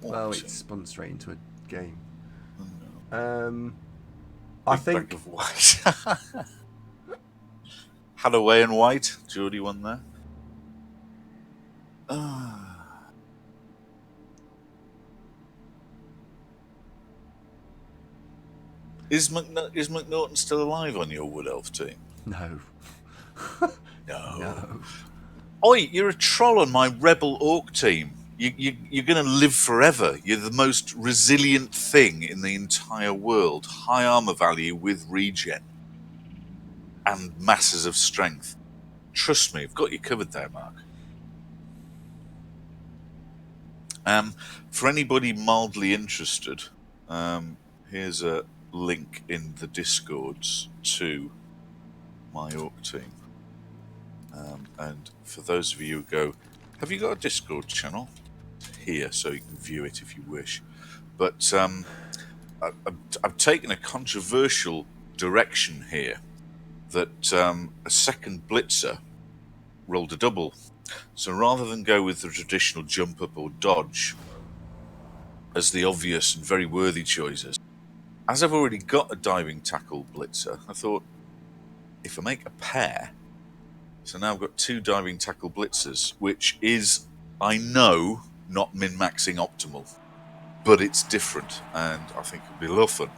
Well, it's spun straight into a game. I think. Bag of white. Hadaway and white. Geordie won there. Is McNaughton still alive on your Wood Elf team? No. No. Oi, you're a troll on my Rebel Orc team. You're going to live forever. You're the most resilient thing in the entire world. High armor value with regen. And masses of strength. Trust me, I've got you covered there, Mark. For anybody mildly interested, here's a link in the Discords to my Orc team. And for those of you who go, have you got a Discord channel? Here, so you can view it if you wish. But I've taken a controversial direction here, that a second blitzer rolled a double. So rather than go with the traditional jump up or dodge as the obvious and very worthy choices, as I've already got a diving tackle blitzer, I thought, if I make a pair, so now I've got 2 diving tackle blitzers, which is, I know, not min-maxing optimal, but it's different, and I think it'll be a lot of fun.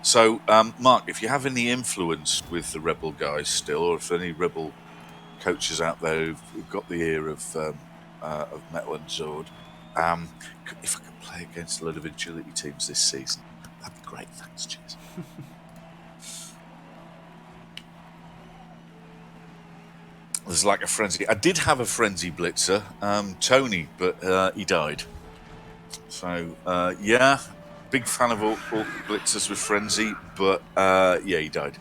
So, Mark, if you have any influence with the Rebel guys still, or if any Rebel coaches out there who've got the ear of Metal and Zord, if I could play against a load of agility teams this season, that'd be great. Thanks, cheers. There's like a frenzy. I did have a frenzy blitzer, Tony, but he died. So yeah, big fan of all blitzers with frenzy, but yeah, he died.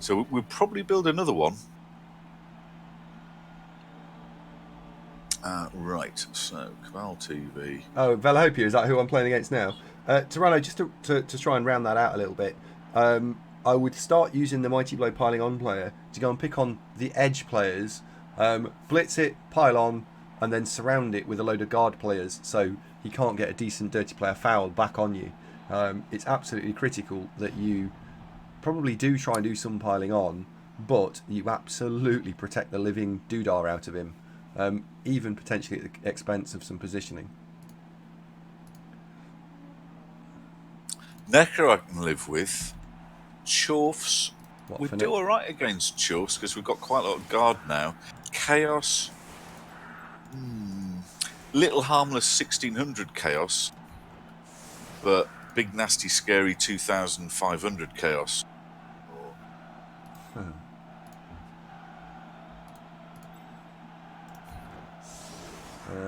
So we'll probably build another one. Right, so Cabal TV. Oh, Velhopia, is that who I'm playing against now? Tyranno, just to try and round that out a little bit, I would start using the Mighty Blow piling on player to go and pick on the edge players, blitz it, pile on, and then surround it with a load of guard players so he can't get a decent dirty player foul back on you. It's absolutely critical that you probably do try and do some piling on, but you absolutely protect the living doodah out of him, even potentially at the expense of some positioning. Necro I can live with. Chorfs, we do alright against Chorfs because we've got quite a lot of guard now. Chaos, little harmless 1600 Chaos, but big nasty scary 2500 Chaos.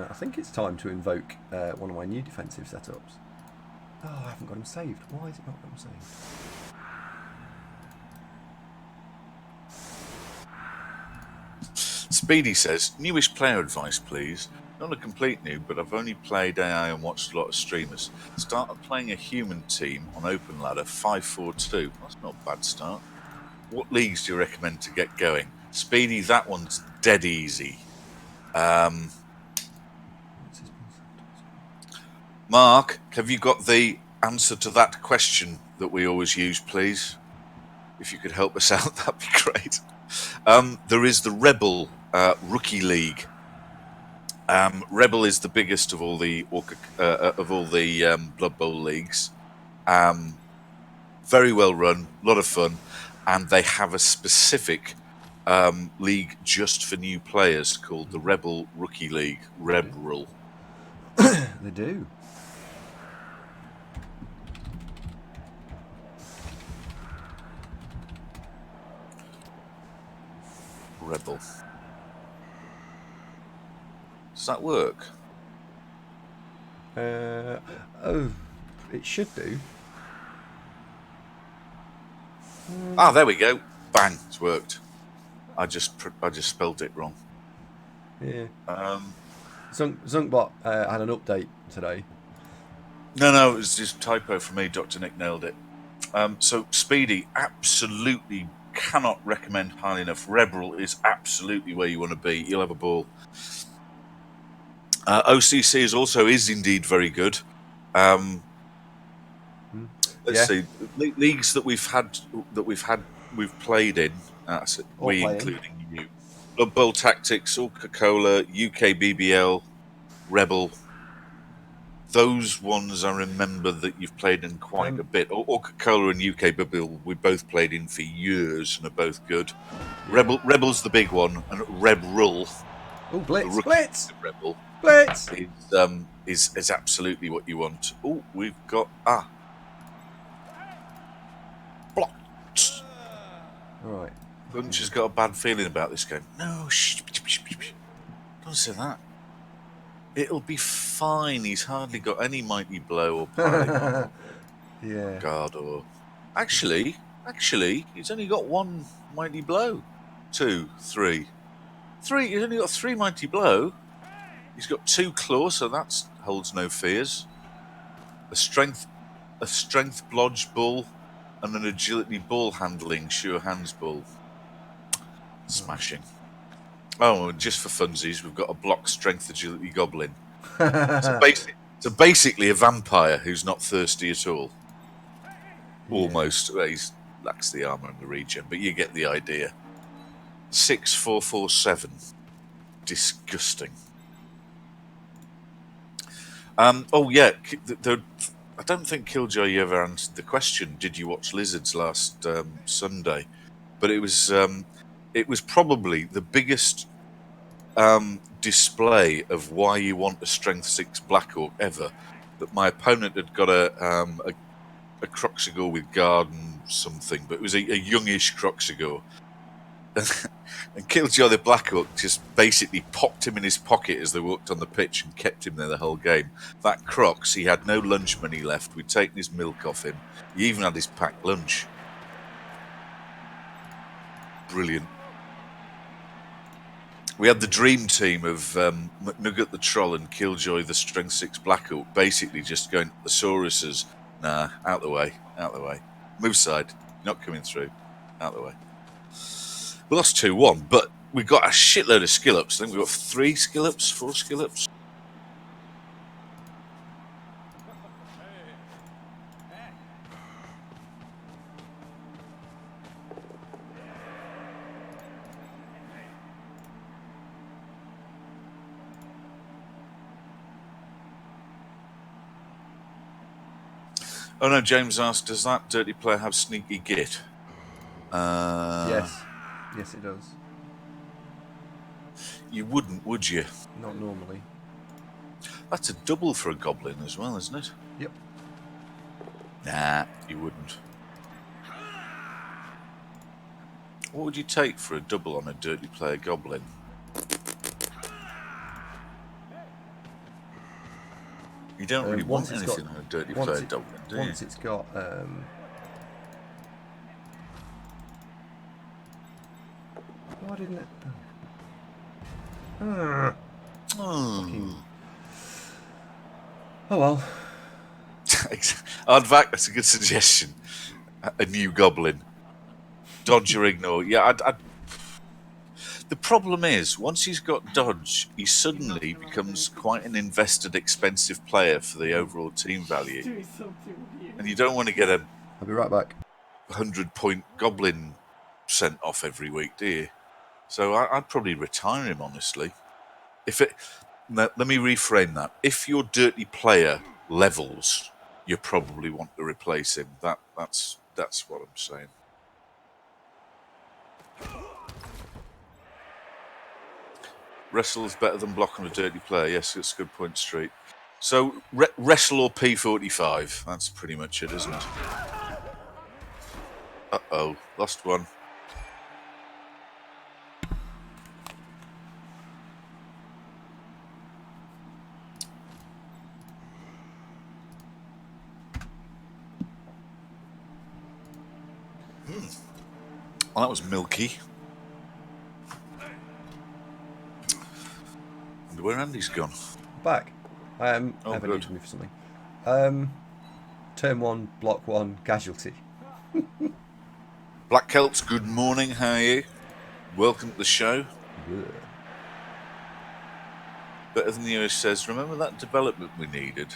I think it's time to invoke one of my new defensive setups. Oh, I haven't got him saved. Why is it not got him saved? Speedy says, newish player advice, please. Not a complete noob, but I've only played AI and watched a lot of streamers. Started playing a human team on Open Ladder 5-4-2. That's not a bad start. What leagues do you recommend to get going? Speedy, that one's dead easy. Mark, have you got the answer to that question that we always use, please? If you could help us out, that'd be great. There is the Rebel Rookie League. Rebel is the biggest of all the Blood Bowl leagues. Very well run, a lot of fun, and they have a specific league just for new players called the Rebel Rookie League. Rebel. They do. Rebel. Does that work? Oh, it should do. There we go. Bang, it's worked. I just spelled it wrong. Yeah. Zunkbot had an update today. No, it was just typo for me. Dr. Nick nailed it. So Speedy, absolutely cannot recommend highly enough. Rebel is absolutely where you want to be. You'll have a ball. OCC is indeed very good. Let's Yeah. see, leagues that we've played in. Or We, playing. including you. Blood Bowl Tactics, Coca-Cola, UK BBL, Rebel. Those ones I remember that you've played in quite a bit. Coca-Cola and UK BBL we both played in for years and are both good. Yeah. Rebel's the big one, and Rebel, Oh, the Blitz! rookie Blitz! Rebel, Blitz! is absolutely what you want. Oh, we've got blocked. All right. Lunch has got a bad feeling about this game. No, shh, don't say that. It'll be fine. He's hardly got any mighty blow or piling on Yeah. guard or. Actually, he's only got one mighty blow. 2, 3. He's only got 3 mighty blow. He's got 2 claw, so that holds no fears. A strength blodge bull, and an agility ball handling sure hands bull. Smashing. Oh, and just for funsies, we've got a block strength agility goblin. So basically a vampire who's not thirsty at all. Almost. Well, he lacks the armor and the regen, but you get the idea. 6,447. Disgusting. Oh yeah, I don't think Killjoy you ever answered the question. Did you watch Lizards last Sunday? But it was probably the biggest display of why you want a Strength 6 Black Orc ever. That my opponent had got a Croxigor with guard and something, but it was a youngish Croxigor. And Killjoy the Black Orc just basically popped him in his pocket as they walked on the pitch and kept him there the whole game. That Crocs, he had no lunch money left. We'd taken his milk off him. He even had his packed lunch. Brilliant. We had the dream team of McNugget the Troll and Killjoy the Strength 6 Black Orc basically just going, Thesauruses, nah, out the way. Move side, not coming through. Out the way. We lost 2-1, but we got a shitload of skill ups. I think we got 3 skill ups, 4 skill ups. Oh no, James asked, does that dirty player have sneaky git? Yes, it does. You wouldn't, would you? Not normally. That's a double for a goblin as well, isn't it? Yep. Nah, you wouldn't. What would you take for a double on a dirty player goblin? You don't really want anything on a dirty player goblin, do you? Once it's got why didn't it? Fucking... Oh well. Aardvac, that's a good suggestion. A new goblin. Dodge or ignore. Yeah, the problem is, once he's got dodge, he suddenly becomes quite an invested, expensive player for the overall team value. And you don't want to get a I'll be right back. 100-point goblin sent off every week, do you? So I'd probably retire him, honestly. Let me reframe that. If your dirty player levels, you probably want to replace him. That's what I'm saying. Wrestle is better than block on a dirty player. Yes, that's a good point, Street. So wrestle or P45. That's pretty much it, isn't it? Uh-oh, lost one. Well, that was milky. Wonder where Andy's gone. Back. I haven't good. needed me for something. Turn 1, block 1, casualty. Black Celts, good morning. How are you? Welcome to the show. Yeah. Better than the US says, remember that development we needed?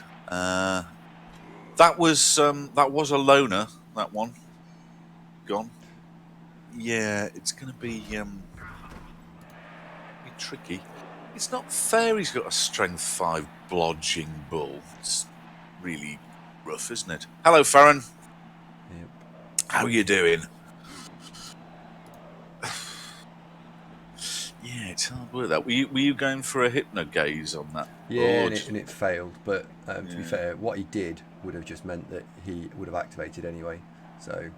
That was a loner. That one gone. Yeah, it's going to be tricky. It's not fair. He's got a strength 5 blodging bull. It's really rough, isn't it? Hello, Farron. Yep. How you doing? Yeah, it's hard work. That were you going for a hypnogaze on that? Yeah, Bull, and it failed. But to be Yeah. fair, what he did would have just meant that he would have activated anyway. So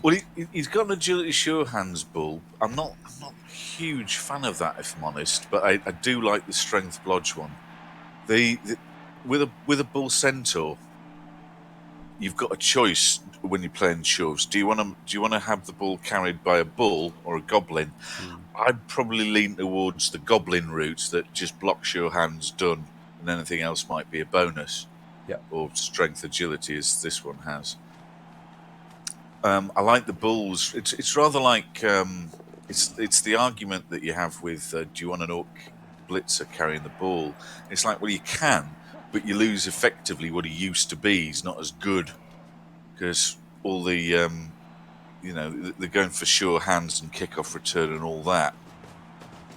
Well, he's got an agility sure hands bull. I'm not a huge fan of that, if I'm honest. But I do like the strength blodge one. With a bull centaur, you've got a choice when you're playing Chorfs. Do you want to have the bull carried by a bull or a goblin? I'd probably lean towards the goblin route that just blocks your hands done, and anything else might be a bonus. yeah, Or strength agility, as this one has. I like the bulls. It's rather like it's the argument that you have with do you want an orc blitzer carrying the ball? It's like, well, you can, but you lose effectively what he used to be. He's not as good because all the they're going for sure hands and kick off return and all that.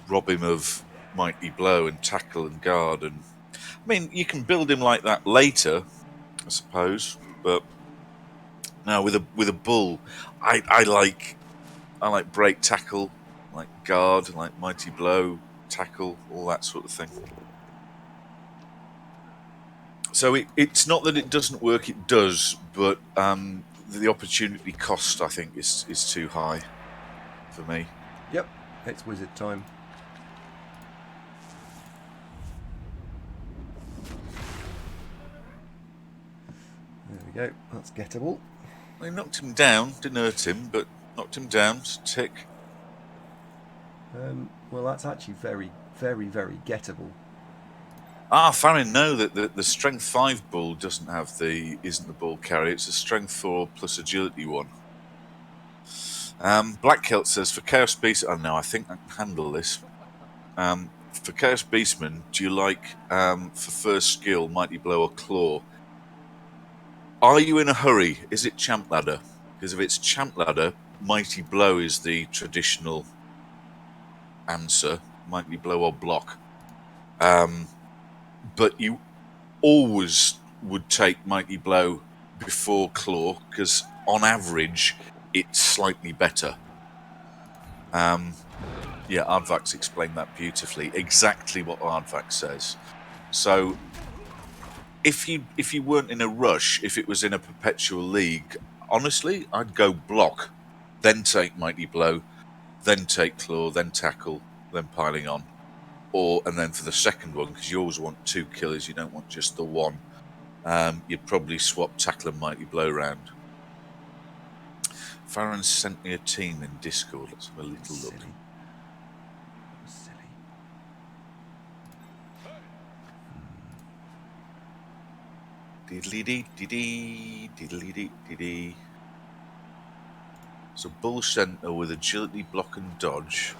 Rob him of mighty blow and tackle and guard, and I mean you can build him like that later, I suppose, but. Now with a bull, I like break tackle, like guard, like mighty blow, tackle, all that sort of thing. So it's not that it doesn't work; it does, but the opportunity cost I think is too high for me. yep, it's wizard time. There we go. That's gettable. I knocked him down, didn't hurt him, but knocked him down. Tick. Well, that's actually very, very, very gettable. Farron, no, that the strength 5 bull isn't the ball carrier. It's a strength 4 plus agility 1. Black Kilt says for Chaos Beast. Oh no, I think I can handle this. For Chaos Beastman, do you like for first skill Mighty Blow or Claw? Are you in a hurry? Is it Champ Ladder? Because if it's Champ Ladder, Mighty Blow is the traditional answer. Mighty Blow or Block. But you always would take Mighty Blow before Claw because on average it's slightly better. Yeah, Ardvax explained that beautifully. Exactly what Ardvax says. So if you weren't in a rush, if it was in a perpetual league, honestly, I'd go block, then take Mighty Blow, then take Claw, then tackle, then piling on. And then for the second one, because you always want 2 killers, you don't want just the one, you'd probably swap tackle and Mighty Blow round. Farron sent me a team in Discord. Let's have a little look. Silly. Diddly dee dee dee, diddly dee dee dee. So Bull Sentinel with agility, block, and dodge.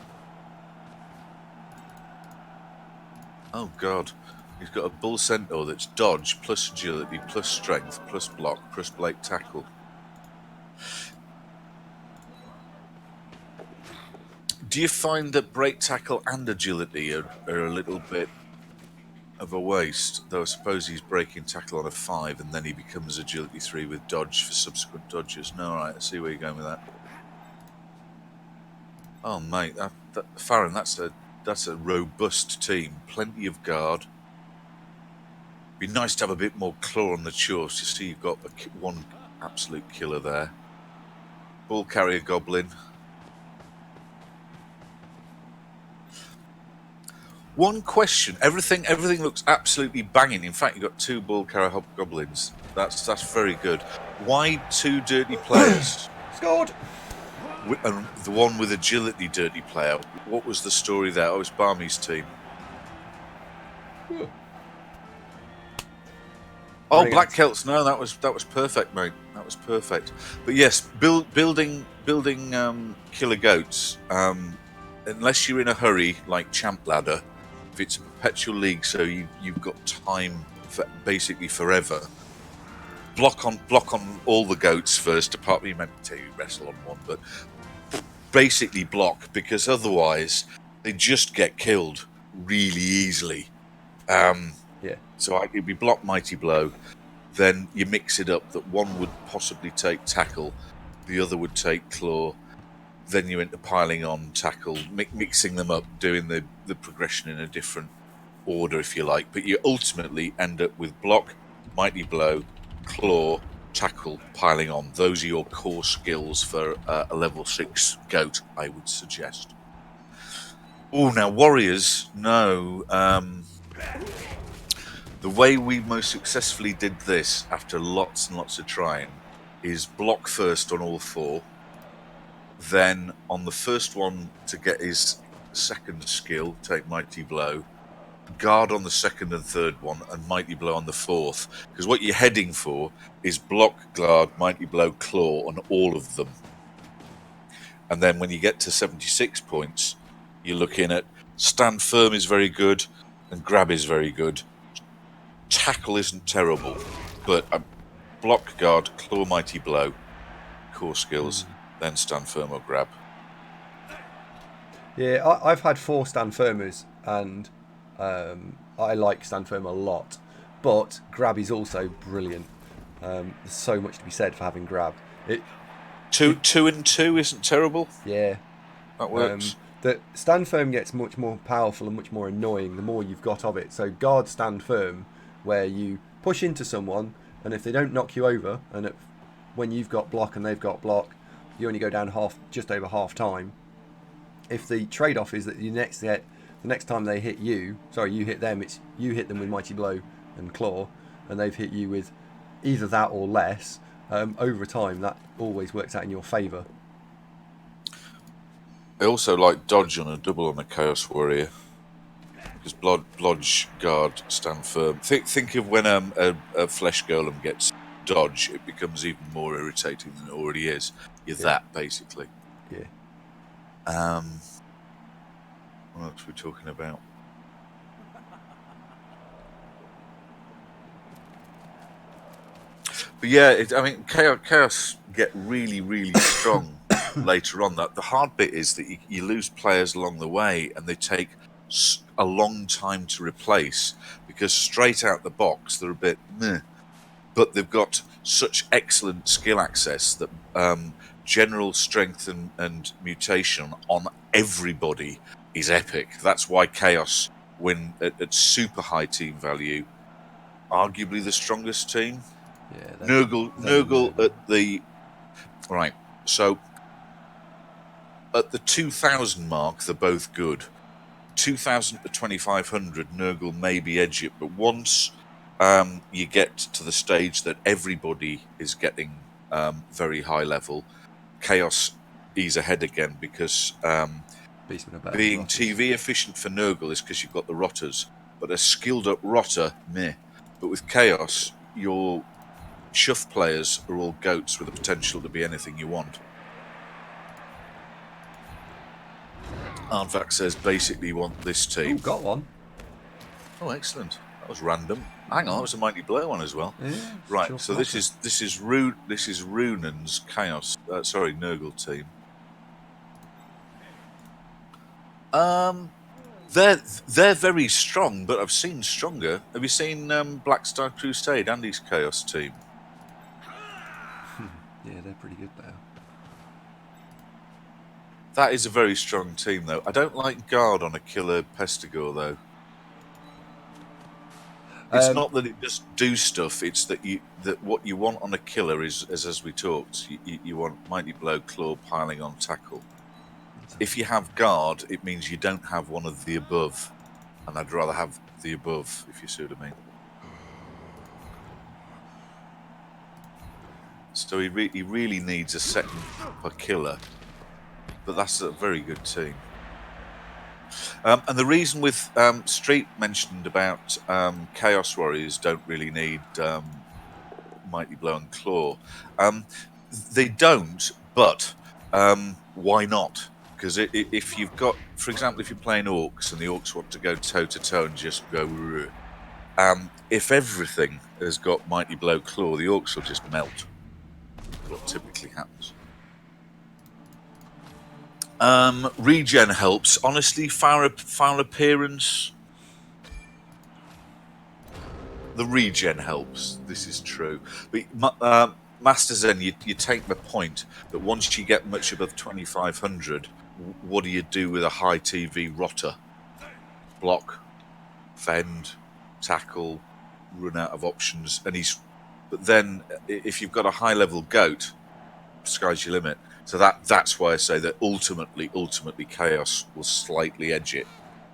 Oh god, he's got a Bull Sentinel that's dodge plus agility plus strength plus block plus blade tackle. Do you find that break tackle and agility are a little bit of a waste? Though I suppose he's breaking tackle on a 5 and then he becomes agility 3 with dodge for subsequent dodges. No, alright, I see where you're going with that. Oh mate, Farron, that's a robust team. Plenty of guard. Be nice to have a bit more claw on the Chorfs. You see you've got one absolute killer there. Ball carrier goblin. One question. Everything looks absolutely banging. In fact, you've got 2 ball carrier hobgoblins. That's very good. Why 2 dirty players? Scored! And the one with agility dirty player. What was the story there? Oh, it was Barmy's team. Oh, Brilliant. Black Celts. No, that was perfect, mate. That was perfect. But yes, building killer goats. Unless you're in a hurry, like Champ Ladder, if it's a perpetual league, so you've got time for basically forever. block on all the goats first. Apart, you meant to wrestle on one, but basically block, because otherwise they just get killed really easily. Yeah. So it'd be block, mighty blow. Then you mix it up that one would possibly take tackle, the other would take claw. Then you're into piling on tackle, mixing them up, doing the progression in a different order, if you like. But you ultimately end up with block, mighty blow, claw, tackle, piling on. Those are your core skills for a level 6 goat, I would suggest. Oh, now warriors, no. The way we most successfully did this, after lots and lots of trying, is block first on all 4. Then on the first one to get his second skill, take mighty blow, guard on the second and third one, and mighty blow on the fourth. Because what you're heading for is block, guard, mighty blow, claw on all of them. And then when you get to 76 points, you're looking at stand firm is very good, and grab is very good. Tackle isn't terrible, but block, guard, claw, mighty blow, core skills, then stand firm or grab. Yeah, I've had 4 stand firmers, and I like stand firm a lot. But grab is also brilliant. There's so much to be said for having grab. Two and two isn't terrible. Yeah. That works. The stand firm gets much more powerful and much more annoying the more you've got of it. So guard stand firm, where you push into someone, and if they don't knock you over, and when you've got block and they've got block, you only go down just over half time. If the trade-off is that the next time they hit you, sorry, you hit them, it's you hit them with mighty blow and claw, and they've hit you with either that or less. Over time, that always works out in your favour. I also like dodge on a double on a Chaos Warrior, because blodge, guard, stand firm. Think of when a flesh golem gets dodge, it becomes even more irritating than it already is. You're that, basically. Yeah. What else are we talking about? But yeah, Chaos get really, really strong later on. That the hard bit is that you lose players along the way, and they take a long time to replace, because straight out the box they're a bit meh, but they've got such excellent skill access that general strength and mutation on everybody is epic. That's why Chaos win at super high team value, arguably the strongest team. Yeah. Nurgle at the right. So at the 2000 mark, they're both good. 2000 to 2500, Nurgle may be edgy, but once you get to the stage that everybody is getting very high level, Chaos is ahead again, because being TV efficient for Nurgle is because you've got the rotters, but a skilled up rotter, meh. But with Chaos, your chuff players are all goats with the potential to be anything you want. Arnvac says basically you want this team. Ooh, got one. Oh, excellent. That was random. Hang on, that was a mighty blow one as well. Yeah, right, so this is Runan's Chaos. Nurgle team. They're very strong, but I've seen stronger. Have you seen Black Star Crusade, Andy's Chaos team? Yeah, they're pretty good there. That is a very strong team, though. I don't like guard on a killer Pestigore, though. It's not that it just do stuff. It's that what you want on a killer is as we talked. You want mighty blow, claw, piling on, tackle. If you have guard, it means you don't have one of the above, and I'd rather have the above, if you see what I mean. So he really needs a second per killer, but that's a very good team. And the reason with Street mentioned about Chaos Warriors don't really need Mighty Blow and Claw. They don't, but why not? Because if you've got, for example, if you're playing Orcs and the Orcs want to go toe-to-toe and just go... if everything has got Mighty Blow Claw, the orcs will just melt. What typically happens. Regen helps. Honestly, foul appearance. The regen helps. This is true. But Master Zen, you take the point that once you get much above 2,500, what do you do with a high TV rotter? Block, fend, tackle, run out of options, But then, if you've got a high level goat, sky's your limit. So that's why I say that ultimately, chaos will slightly edge it.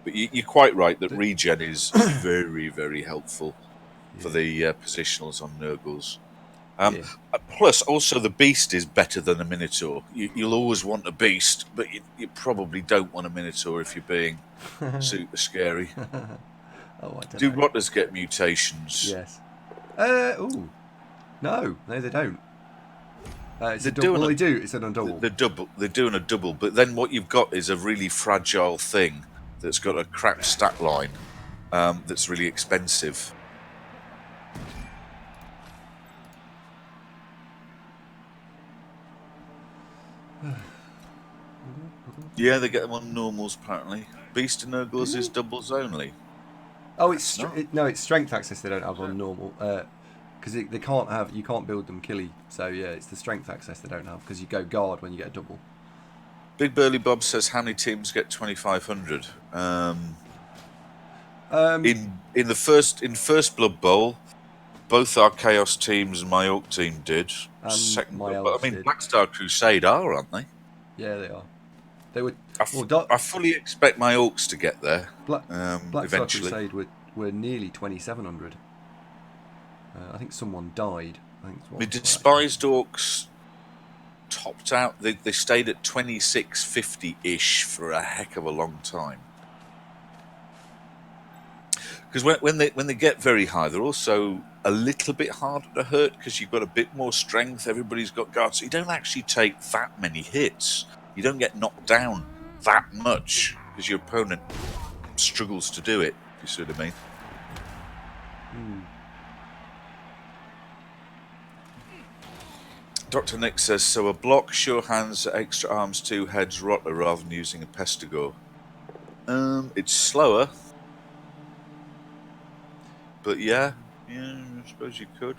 But you're quite right that regen is very, very helpful for the positionals on Nurgles. Plus, also the beast is better than a Minotaur. You'll always want a beast, but you probably don't want a Minotaur if you're being super scary. I don't Do know. rotters get mutations? Yes. No, they don't. It's a double. Well, they do. It's an double. They're doing a double, but then what you've got is a really fragile thing that's got a crap stat line that's really expensive. Yeah, they get them on normals apparently. Beast and Nurgles is doubles only. Oh, it's strength access they don't have on normal. Because they can't have, you can't build them killy. So yeah, it's the strength access they don't have because you go guard when you get a double. Big Burly Bob says how many teams get 2,500? In first Blood Bowl, both our Chaos teams and my Orc team did. Second my Blood Bowl, elves did. Black Star Crusade are, aren't they? Yeah, they are. They were. I fully expect my Orcs to get there. Black eventually. Star Crusade were nearly 2,700. I think someone died. The despised Orcs topped out. They stayed at 2650-ish for a heck of a long time. Because when they get very high, they're also a little bit harder to hurt because you've got a bit more strength. Everybody's got guard, so you don't actually take that many hits. You don't get knocked down that much because your opponent struggles to do it. If you see what I mean. Dr. Nick says, so a block, sure hands, extra arms, 2 heads, rotter rather than using a Pestigore. It's slower. But yeah, I suppose you could.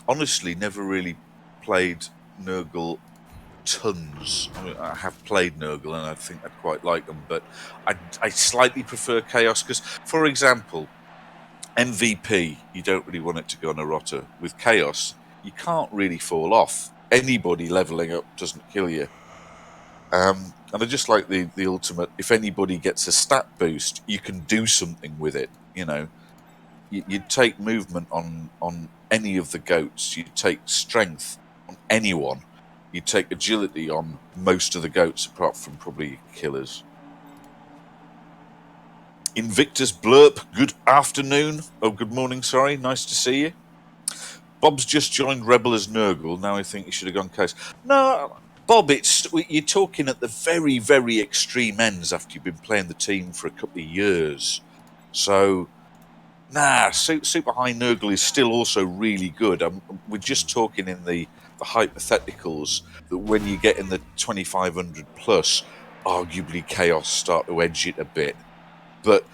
Honestly, never really played Nurgle tons. I mean, I have played Nurgle and I think I'd quite like them, but I slightly prefer Chaos because, for example, MVP, you don't really want it to go on a rotter. With Chaos, you can't really fall off. Anybody leveling up doesn't kill you. And I just like the ultimate, if anybody gets a stat boost, you can do something with it, you know. You'd take movement on any of the goats. You'd take strength on anyone. You'd take agility on most of the goats, apart from probably killers. Invictus Blurp, good afternoon. Oh, good morning, sorry. Nice to see you. Bob's just joined Rebel as Nurgle. Now I think he should have gone Chaos. No, Bob, you're talking at the very, very extreme ends after you've been playing the team for a couple of years. So... Nah, super high Nurgle is still also really good. We're just talking in the hypotheticals that when you get in the 2,500 plus, arguably Chaos start to edge it a bit. But,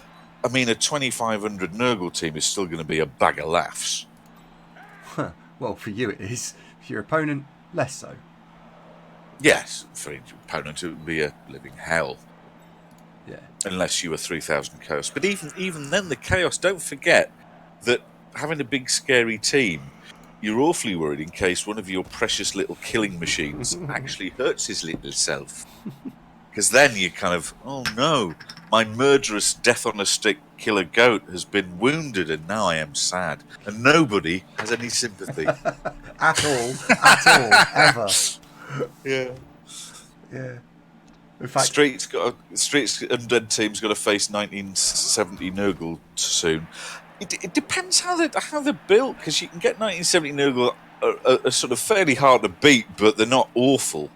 I mean, a 2,500 Nurgle team is still going to be a bag of laughs. Well, for you it is. For your opponent, less so. Yes, for your opponent it would be a living hell. Yeah. Unless you were 3,000 Chaos. But even then, the Chaos, don't forget that having a big, scary team, you're awfully worried in case one of your precious little killing machines actually hurts his little self. Because then you're kind of, oh no, my murderous death-on-a-stick killer goat has been wounded and now I am sad. And nobody has any sympathy. At all, ever. Yeah. Yeah. In fact, Street's undead team's got to face 1970 Nurgle soon. It depends how they're built, because you can get 1970 Nurgle are sort of fairly hard to beat, but they're not awful.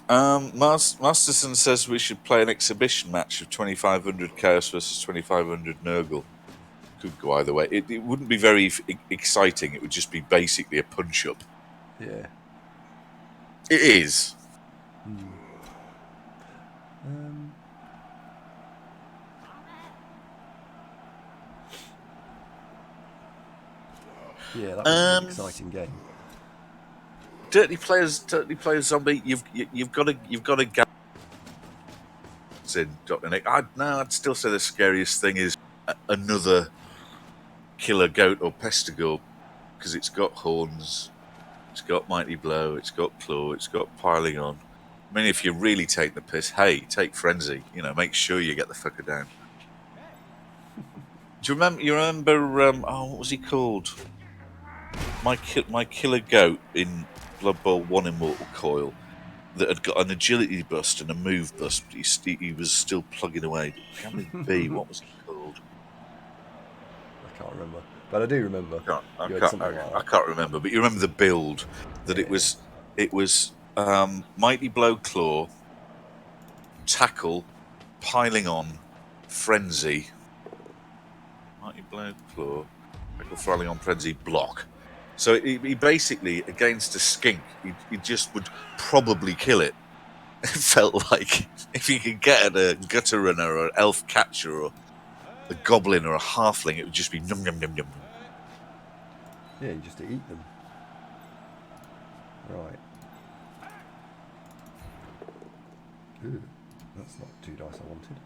Masterson says we should play an exhibition match of 2500 Chaos versus 2500 Nurgle. Could go either way. It wouldn't be very exciting. It would just be basically a punch-up. Yeah. It is. Yeah, that was an exciting game. Dirty players zombie. You've got to get in Dr. Nick. I'd still say the scariest thing is another killer goat or pestigore, because it's got horns, it's got mighty blow, it's got claw, it's got piling on. I mean, if you really take the piss, hey, take frenzy. Make sure you get the fucker down. Do you remember? What was he called? My killer goat in Blood Bowl 1 Immortal Coil that had got an agility bust and a move bust, but he was still plugging away. What was he called? I can't remember, but I do remember. I can't remember, but you remember the build that it was Mighty Blow Claw, Tackle, Piling On, Frenzy, Mighty Blow Claw, Tackle, Piling On, Frenzy, Block. So he basically, against a skink, he just would probably kill it. It felt like if you could get at a gutter runner or an elf catcher or a goblin or a halfling, it would just be num num num num. Yeah, you just to eat them. Right. Ooh, that's not 2 dice I wanted.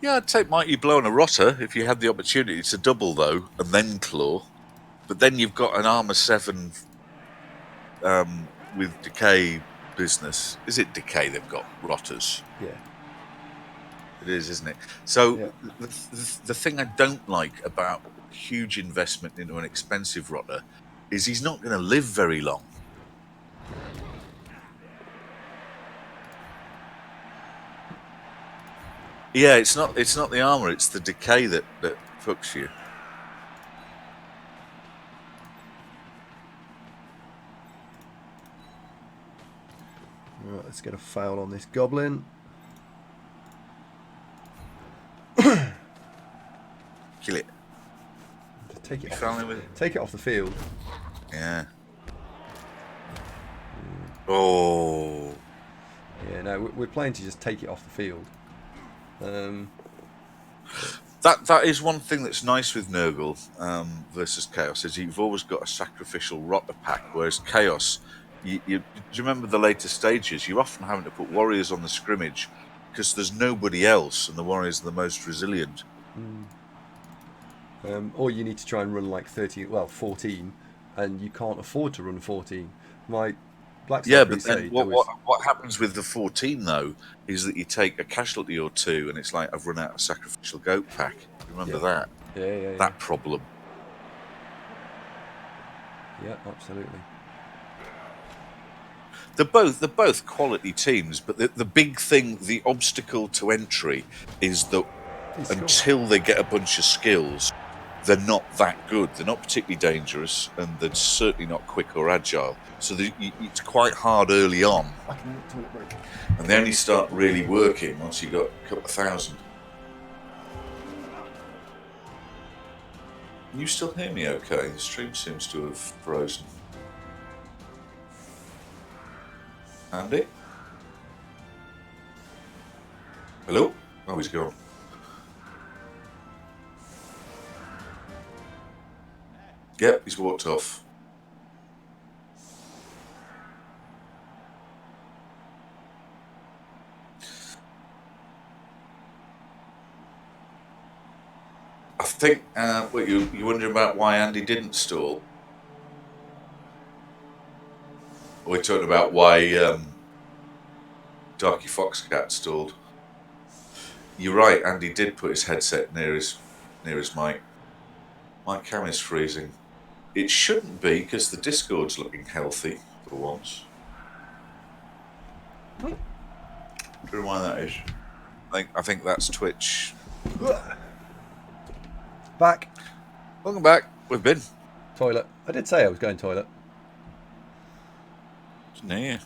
Yeah, I'd take Mighty Blow and a Rotter if you had the opportunity to double, though, and then Claw. But then you've got an Armour 7 with Decay business. Is it Decay they've got? Rotters? Yeah. It is, isn't it? So yeah. the thing I don't like about huge investment into an expensive Rotter is he's not going to live very long. Yeah, it's not the armour, it's the Decay that fucks you. Right, let's get a foul on this goblin. Kill it. Just take it off the field. Yeah. Oh. Yeah, no, we're playing to just take it off the field. That is one thing that's nice with Nurgle versus Chaos, is you've always got a sacrificial Rotter pack, whereas Chaos, do you remember the later stages? You're often having to put warriors on the scrimmage because there's nobody else, and the warriors are the most resilient. Or you need to try and run like 14, and you can't afford to run 14. My Black Yeah, but then what happens with the 14 though is that you take a casualty or two, and it's like, I've run out of sacrificial goat pack. Remember that? Yeah. That problem. Yeah, absolutely. They're both quality teams, but the big thing, the obstacle to entry, is that until they get a bunch of skills, they're not that good. They're not particularly dangerous, and they're certainly not quick or agile. So it's quite hard early on, and they only start really working once you got a couple of thousand. Can you still hear me okay? The stream seems to have frozen. Andy? Hello? Oh, he's gone. Yep, he's walked off. I think, you're wondering about why Andy didn't stall? We're talking about why Darky Foxcat stalled. You're right, Andy did put his headset near his mic. My cam is freezing. It shouldn't be, because the Discord's looking healthy for once. I don't know why that is. I think that's Twitch. Back. Welcome back. We've been. Toilet. I did say I was going toilet. Didn't hear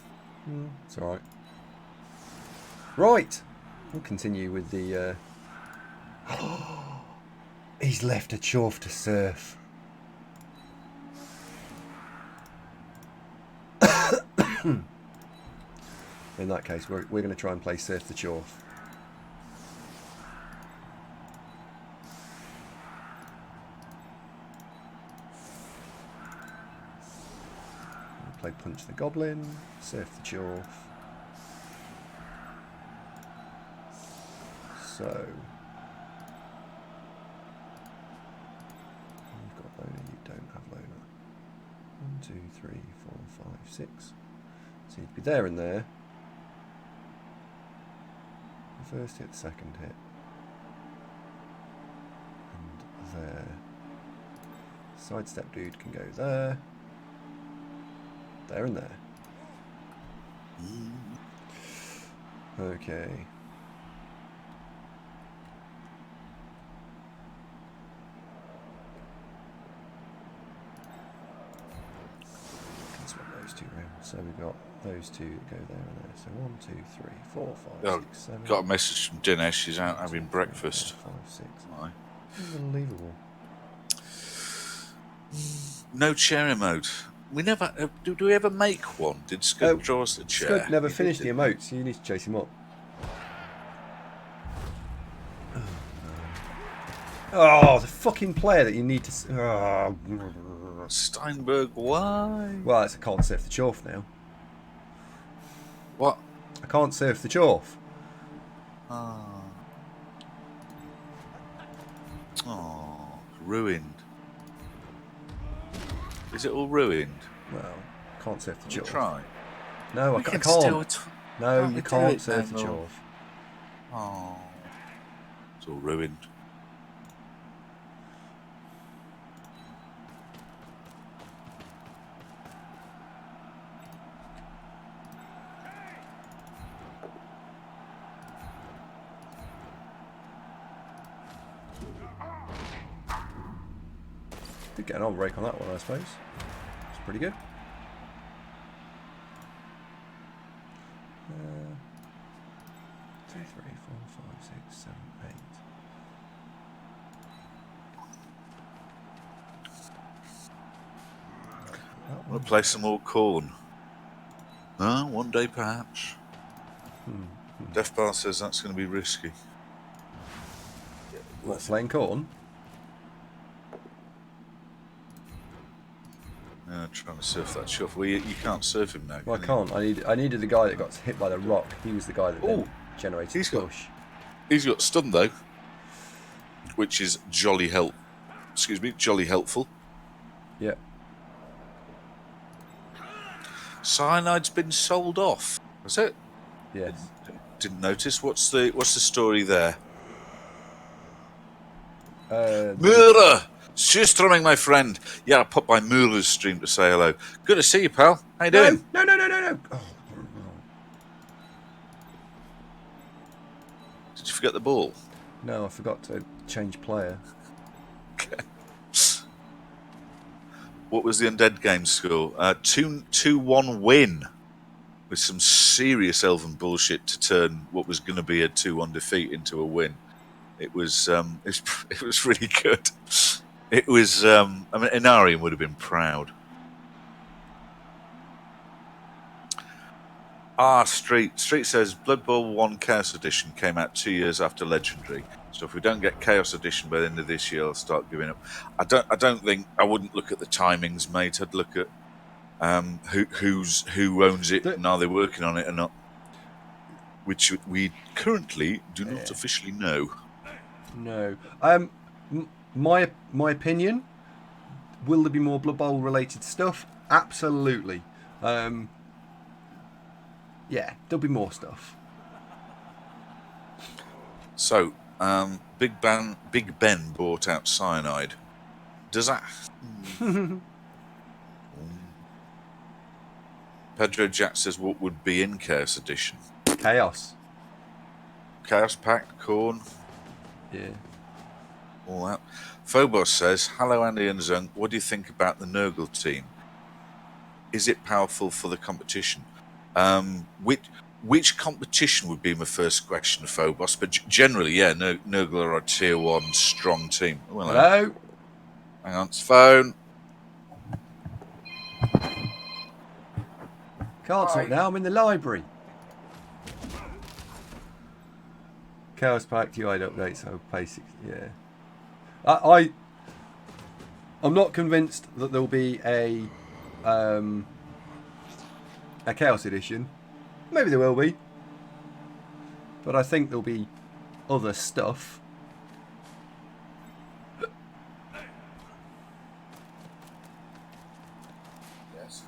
you. It's alright. Right. We'll continue with the... He's left a Chorf to surf. In that case, we're going to try and play Surf the Chorf. We'll play Punch the Goblin, Surf the Chorf. So... You've got loner, you don't have loner. 1, 2, 3, 4, 5, 6. So you'd be there and there. The first hit, the second hit. And there. Sidestep dude can go there. There and there. Okay. So we've got those two that go there and there. So 1, 2, 3, 4, 5, 6, 7. Got a message from Dinesh. She's out having breakfast. 5, 6. Aye. Unbelievable. No chair emote. We never. Do we ever make one? Did Scud draw us the chair? Scud never finished the emotes. You need to chase him up. Oh, the fucking player that you need to... Oh. Steinberg, why? Well, I can't surf the Chorf now. What? I can't surf the Chorf. Oh, ruined. Is it all ruined? Well, can't surf the Chorf. Try. No, I can't. No, you can't surf the Chorf. Oh, it's all ruined. Did get an old break on that one, I suppose. It's pretty good. 2, 3, 4, 5, 6, 7, 8. We'll play some more Corn. One day perhaps. Defbar says that's going to be risky. What, playing Corn? Trying to surf that Chorf. Well, you can't surf him now. Well, I can't. I needed the guy that got hit by the rock. He was the guy that then generated the push. He's got stunned though, which is jolly helpful. Yeah. Cyanide's been sold off. Has it? Yes. Didn't notice. What's the story there? Mura! Strumming, my friend. Yeah, I popped by Mura's stream to say hello. Good to see you, pal. How you doing? No. Oh. Did you forget the ball? No, I forgot to change player. Okay. What was the Undead game score? 2-1 win. With some serious elven bullshit to turn what was going to be a 2-1 defeat into a win. It was really good. It was, Inarian would have been proud. Street says Blood Bowl 1 Chaos Edition came out 2 years after Legendary. So if we don't get Chaos Edition by the end of this year, I'll start giving up. I wouldn't look at the timings, mate. I'd look at who owns it and are they working on it or not. Which we currently do not officially know. No. My opinion, will there be more Blood Bowl related stuff? Absolutely. Yeah, there'll be more stuff. So, Big Ben bought out Cyanide. Does that... Pedro Jack says what would be in Chaos Edition? Chaos. Chaos Pact, Corn. Yeah. All that. Phobos says, hello Andy and Zung, what do you think about the Nurgle team? Is it powerful for the competition? which competition would be my first question, Phobos? But generally, yeah, Nurgle are a tier 1 strong team. Oh, hello. Hello? Hang on, it's phone. Can't talk now, I'm in the library. Chaos Pact UI update, so basic, yeah. I'm not convinced that there'll be a Chaos Edition. Maybe there will be. But I think there'll be other stuff. Yes.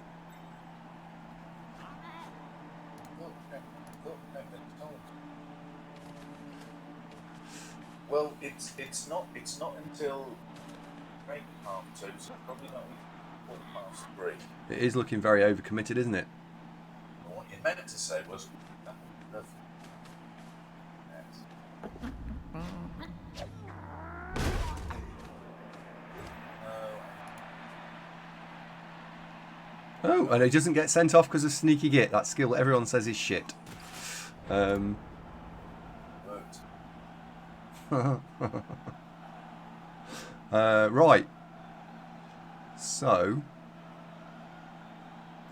Well, it's not until break half 2, so probably not 3. It is looking very overcommitted, isn't it? Well, what you meant to say was Oh, and it doesn't get sent off because of sneaky git. That skill everyone says is shit. Right. So,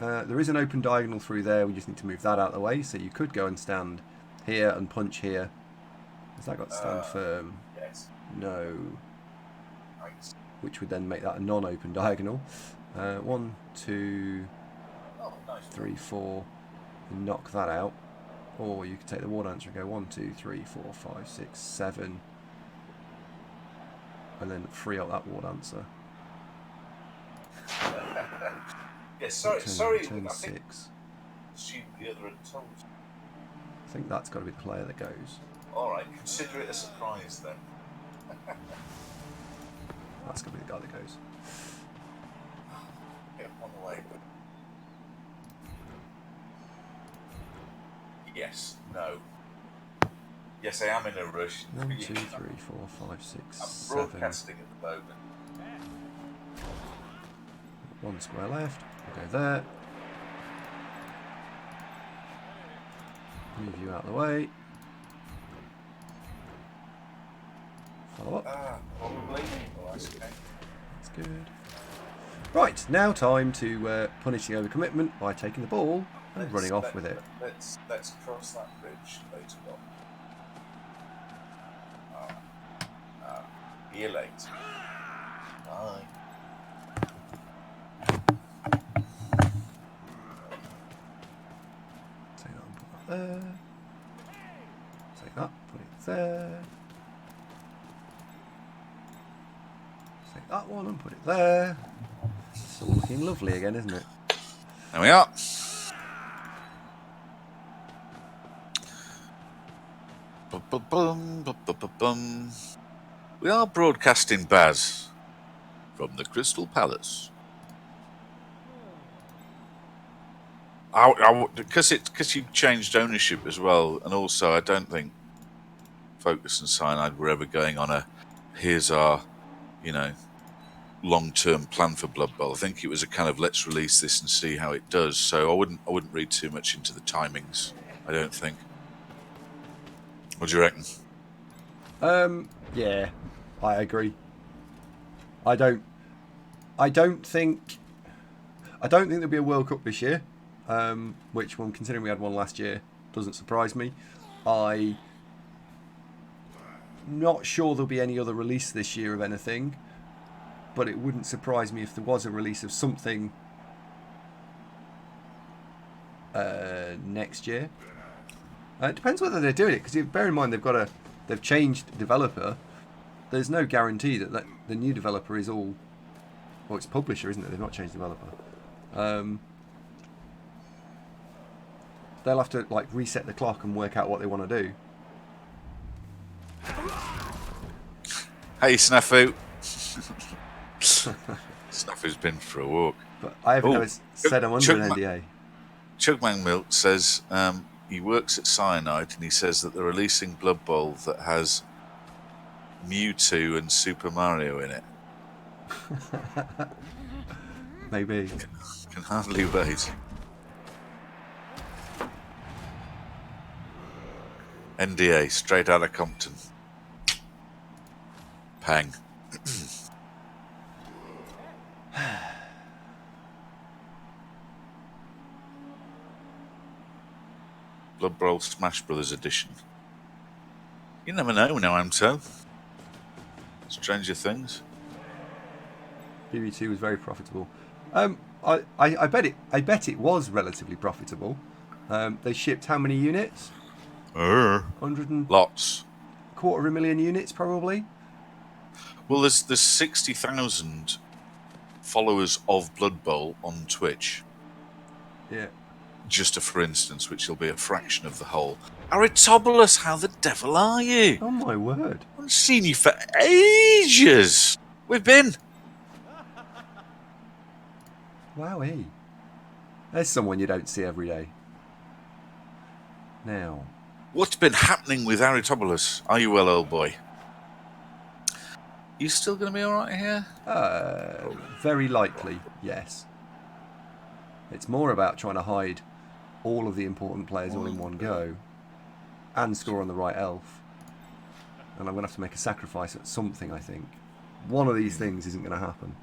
there is an open diagonal through there. We just need to move that out of the way. So you could go and stand here and punch here. Has that got stand firm? Yes. No. Nice. Which would then make that a non-open diagonal. 1, 2, 3, 4. Knock that out. Or you could take the war dancer and go 1, 2, 3, 4, 5, 6, 7. And then free up that war dancer. Yeah, sorry. Turn I 6. assumed the other had told you. I think that's got to be the player that goes. Alright, consider it a surprise then. That's got to be the guy that goes. Get on the way. Yes, no. Yes, I am in a rush. 1, 2, 3, 4, 5, 6, I'm 7. broadcasting at the moment. 1 square left. We'll go there. Move you out of the way. Follow up. Probably. Oh, that's okay. That's good. Right, now time to punish the overcommitment by taking the ball and running off with it. Let's cross that bridge later on. See you later. Bye. Take that and put that there. Take that, put it there. Take that one and put it there. It's all looking lovely again, isn't it? There we are. Bum. We are broadcasting Baz from the Crystal Palace. Because you changed ownership as well, and also I don't think Focus and Cyanide were ever going on here's our, long-term plan for Blood Bowl. I think it was a kind of let's release this and see how it does. So I wouldn't read too much into the timings. I don't think. What do you reckon? Yeah, I agree. I don't think there'll be a World Cup this year. Which one, considering we had one last year, doesn't surprise me. I'm not sure there'll be any other release this year of anything, but it wouldn't surprise me if there was a release of something next year. It depends whether they're doing it, because bear in mind they've changed developer. There's no guarantee that the new developer is all, well, it's publisher, isn't it? They've not changed developer. They'll have to reset the clock and work out what they want to do. Hey, Snafu. Snafu's been for a walk. But I haven't ever said I'm under an NDA. Chugman Milk says he works at Cyanide, and he says that they're releasing Blood Bowl that has Mewtwo and Super Mario in it. Maybe. Can hardly wait. NDA, straight out of Compton. Pang. Blood Bowl Smash Brothers edition. You never know now, I'm so. Stranger Things. BB2 was very profitable. I bet it was relatively profitable. They shipped how many units? 100 and Lots. quarter of a million units, probably. Well, there's 60,000 followers of Blood Bowl on Twitch. Yeah. Just for instance, which will be a fraction of the whole. Aristobulus, how the devil are you? Oh my word! I haven't seen you for ages. We've been. Wowee. There's someone you don't see every day. Now. What's been happening with Aristobulus? Are you well, old boy? You still going to be all right here? Very likely, yes. It's more about trying to hide all of the important players all in one go and score on the right elf. And I'm going to have to make a sacrifice at something, I think. One of these things isn't going to happen.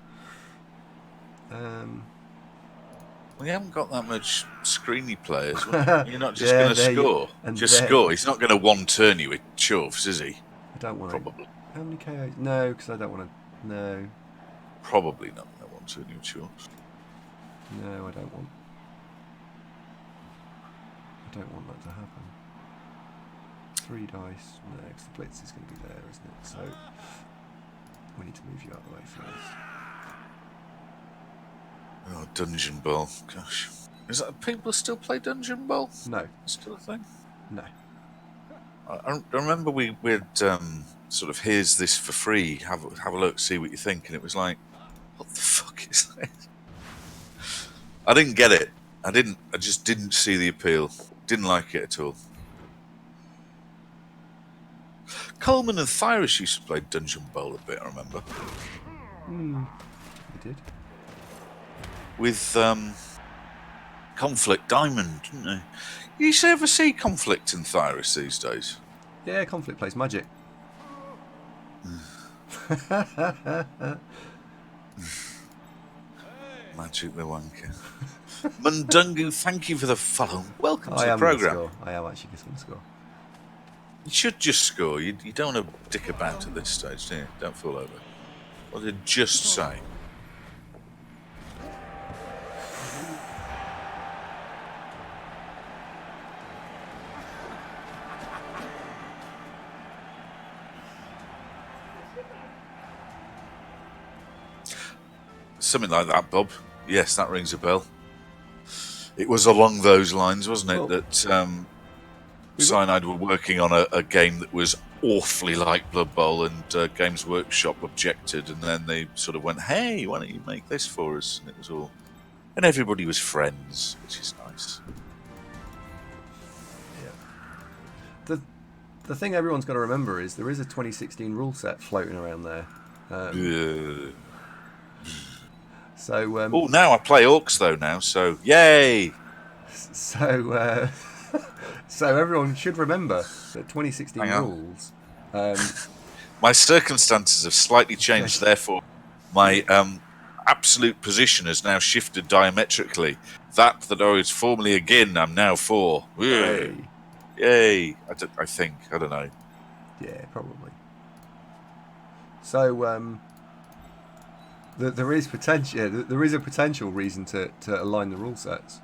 Well, you haven't got that much screeny players. You're not just going to score. Just there. score. He's not going to one-turn you with Chorfs, is he? I don't want to. Probably. How many KOs? No, because I don't want to. No. Probably not going to one-turn you with Chorfs. No, I don't want. I don't want that to happen. 3 dice. No, because the blitz is going to be there, isn't it? So we need to move you out of the way first. Oh, Dungeon Bowl. Gosh. Is that people still play Dungeon Bowl? No. Still a thing? No. I remember we had sort of, here's this for free, have a look, see what you think, and it was like, what the fuck is this? I didn't get it. I just didn't see the appeal. Didn't like it at all. Coleman and Thyris used to play Dungeon Bowl a bit, I remember. We did. With Conflict Diamond, didn't they? You ever see Conflict and Thyris these days? Yeah, Conflict plays Magic. Magic the wanker. Mundungu, thank you for the follow. Welcome to the programme. I am actually just going to score. You should just score. You don't want to dick about at this stage, do you? Don't fall over. What did I just say? Something like that, Bob. Yes, that rings a bell. It was along those lines, wasn't it, that Cyanide were working on a game that was awfully like Blood Bowl, and Games Workshop objected, and then they sort of went, hey, why don't you make this for us? And it was all... And everybody was friends, which is nice. Yeah. The thing everyone's got to remember is there is a 2016 rule set floating around there. So. Oh, now I play Orcs though now, so yay! So, so everyone should remember that 2016 rules. My circumstances have slightly changed, therefore my absolute position has now shifted diametrically. That I was formerly again, I'm now for. Hey. Yay! I think. I don't know. Yeah, probably. So, there is potential. Yeah, there is a potential reason to align the rule sets.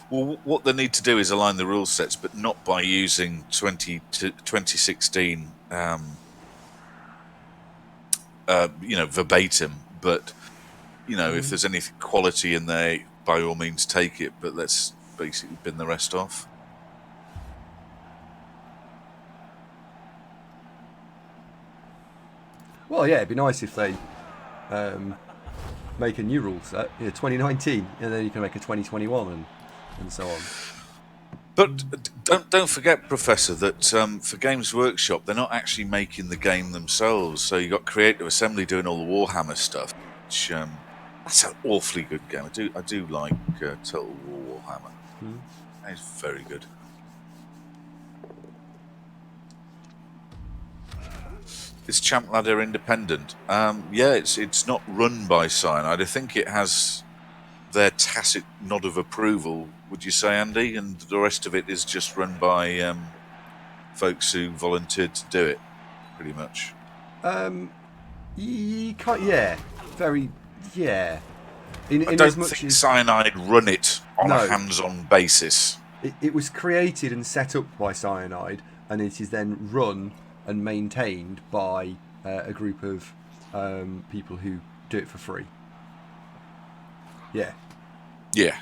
Well, what they need to do is align the rule sets, but not by using 2016, verbatim. But if there's any quality in there, by all means take it. But let's basically bin the rest off. Well, yeah, it'd be nice if they make a new rule set, 2019, and then you can make a 2021 and so on. But don't forget, Professor, that for Games Workshop, they're not actually making the game themselves. So you got Creative Assembly doing all the Warhammer stuff. Which, that's an awfully good game. I do like Total War Warhammer. It's very good. Is Champ Ladder independent? Yeah, it's not run by Cyanide. I think it has their tacit nod of approval, would you say, Andy? And the rest of it is just run by folks who volunteered to do it, pretty much. You can't. Yeah, very. Yeah. I In as don't much think as Cyanide run it on a no, hands-on basis. it was created and set up by Cyanide, and it is then run and maintained by a group of people who do it for free. Yeah. Yeah.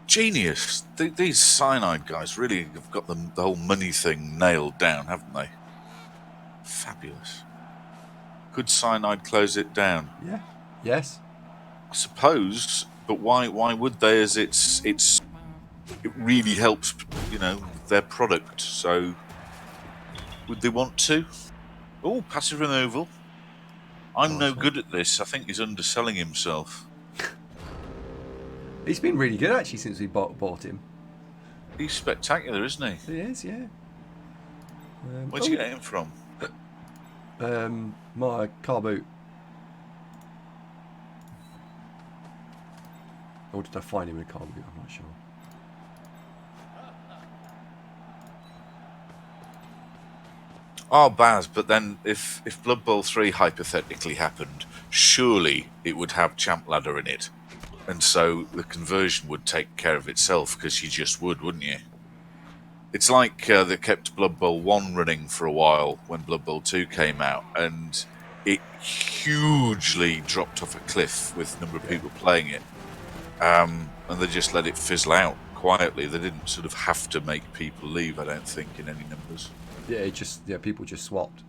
Genius. These Cyanide guys really have got the whole money thing nailed down, haven't they? Fabulous. Could Cyanide close it down? Yeah. Yes. I suppose, but why would they, as it really helps, their product, so would they want to? Oh, passive removal. I'm no good at this. I think he's underselling himself. He's been really good actually since we bought him. He's spectacular, isn't he? He is, yeah. Where'd you get him from? My car boot. Or did I find him in a car boot? I'm not sure. Oh, Baz, but then if Blood Bowl 3 hypothetically happened, surely it would have Champ Ladder in it. And so the conversion would take care of itself, because you just would, wouldn't you? It's like they kept Blood Bowl 1 running for a while when Blood Bowl 2 came out, and it hugely dropped off a cliff with the number of people playing it. And they just let it fizzle out quietly. They didn't sort of have to make people leave, I don't think, in any numbers. Yeah, people just swapped.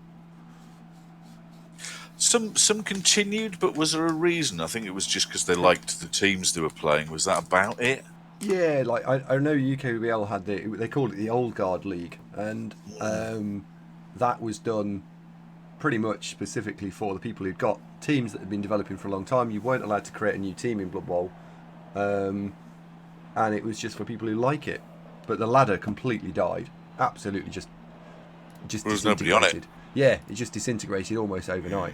Some continued, but was there a reason? I think it was just because they liked the teams they were playing. Was that about it? Yeah, like I know UKBL had they called it the Old Guard League, and that was done pretty much specifically for the people who'd got teams that had been developing for a long time. You weren't allowed to create a new team in Blood Bowl, and it was just for people who like it. But the ladder completely died. Absolutely, just there was nobody on it. Yeah, it just disintegrated almost overnight.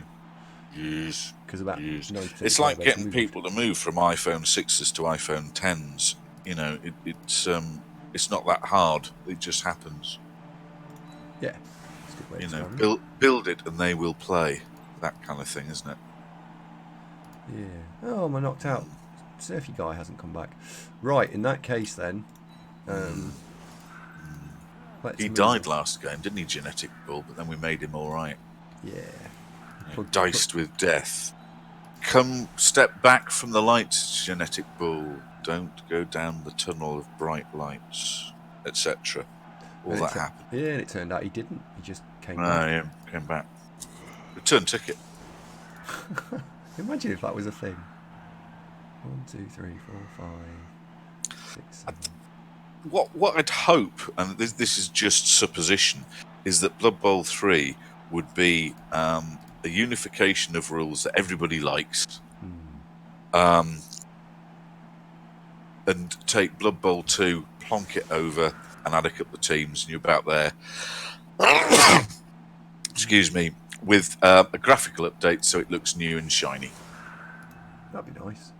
Yes. Because about 90% it's like getting people to move from iPhone 6s to iPhone 10s. It's not that hard. It just happens. Yeah, it's a good way to build it and they will play. That kind of thing, isn't it? Yeah. Oh, my knocked out surfy guy hasn't come back. Right, in that case then. He died last game, didn't he, Genetic Bull? But then we made him all right. Yeah. Diced with death. Come, step back from the lights, Genetic Bull. Don't go down the tunnel of bright lights, etc. All that happened. Yeah, and it turned out he didn't. He just came back. Yeah, came back. Return ticket. Imagine if that was a thing. 1, 2, 3, 4, 5, 6, 7. What I'd hope, and this is just supposition, is that Blood Bowl 3 would be a unification of rules that everybody likes, and take Blood Bowl 2, plonk it over, and add a couple of teams, and you're about there. Excuse me, with a graphical update so it looks new and shiny. That'd be nice.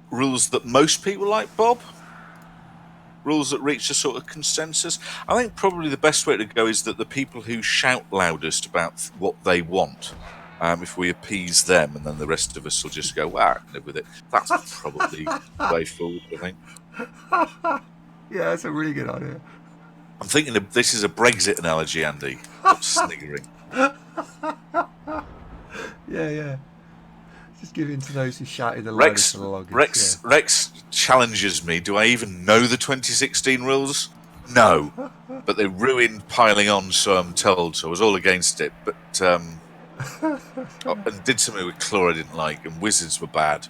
Rules that most people like, Bob? Rules that reach a sort of consensus? I think probably the best way to go is that the people who shout loudest about what they want, if we appease them, and then the rest of us will just go, I can live with it. That's probably the way forward, I think. Yeah, that's a really good idea. I'm thinking this is a Brexit analogy, Andy. I'm sniggering. Yeah. Just give in to those who shouted the loudest for the longest. Rex challenges me. Do I even know the 2016 rules? No. But they ruined piling on, so I'm told. So I was all against it. But and did something with Claw I didn't like, and Wizards were bad.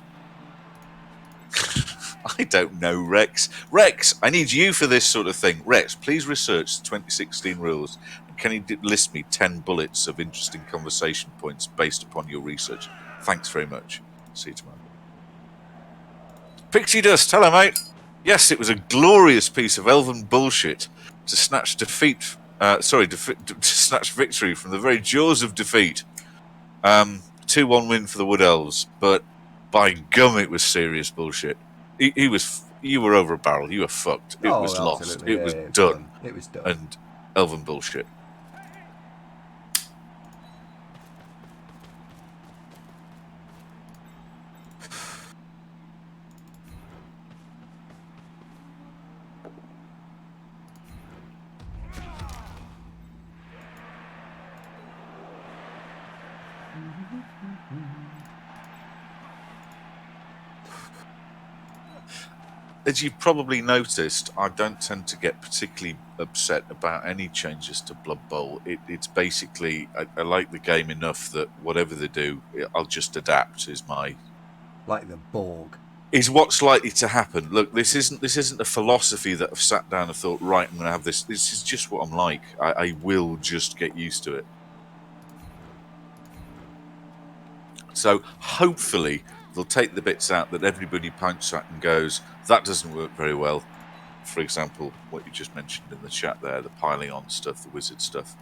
I don't know, Rex. Rex, I need you for this sort of thing. Rex, please research the 2016 rules. Can you list me 10 bullets of interesting conversation points based upon your research? Thanks very much. See you tomorrow. Pixie Dust, hello, mate. Yes, it was a glorious piece of elven bullshit to snatch defeat snatched victory from the very jaws of defeat. 2-1 win for the Wood Elves, but by gum, it was serious bullshit. You were over a barrel. You were fucked. It was lost. Absolutely. It was It was done. It was done. And elven bullshit. As you've probably noticed, I don't tend to get particularly upset about any changes to Blood Bowl. It's basically, I like the game enough that whatever they do, I'll just adapt. Like the Borg. Is what's likely to happen. Look, this isn't a philosophy that I've sat down and thought, right, I'm going to have this. This is just what I'm like. I will just get used to it. So hopefully they'll take the bits out that everybody points at and goes, that doesn't work very well. For example, what you just mentioned in the chat there, the piling on stuff, the wizard stuff.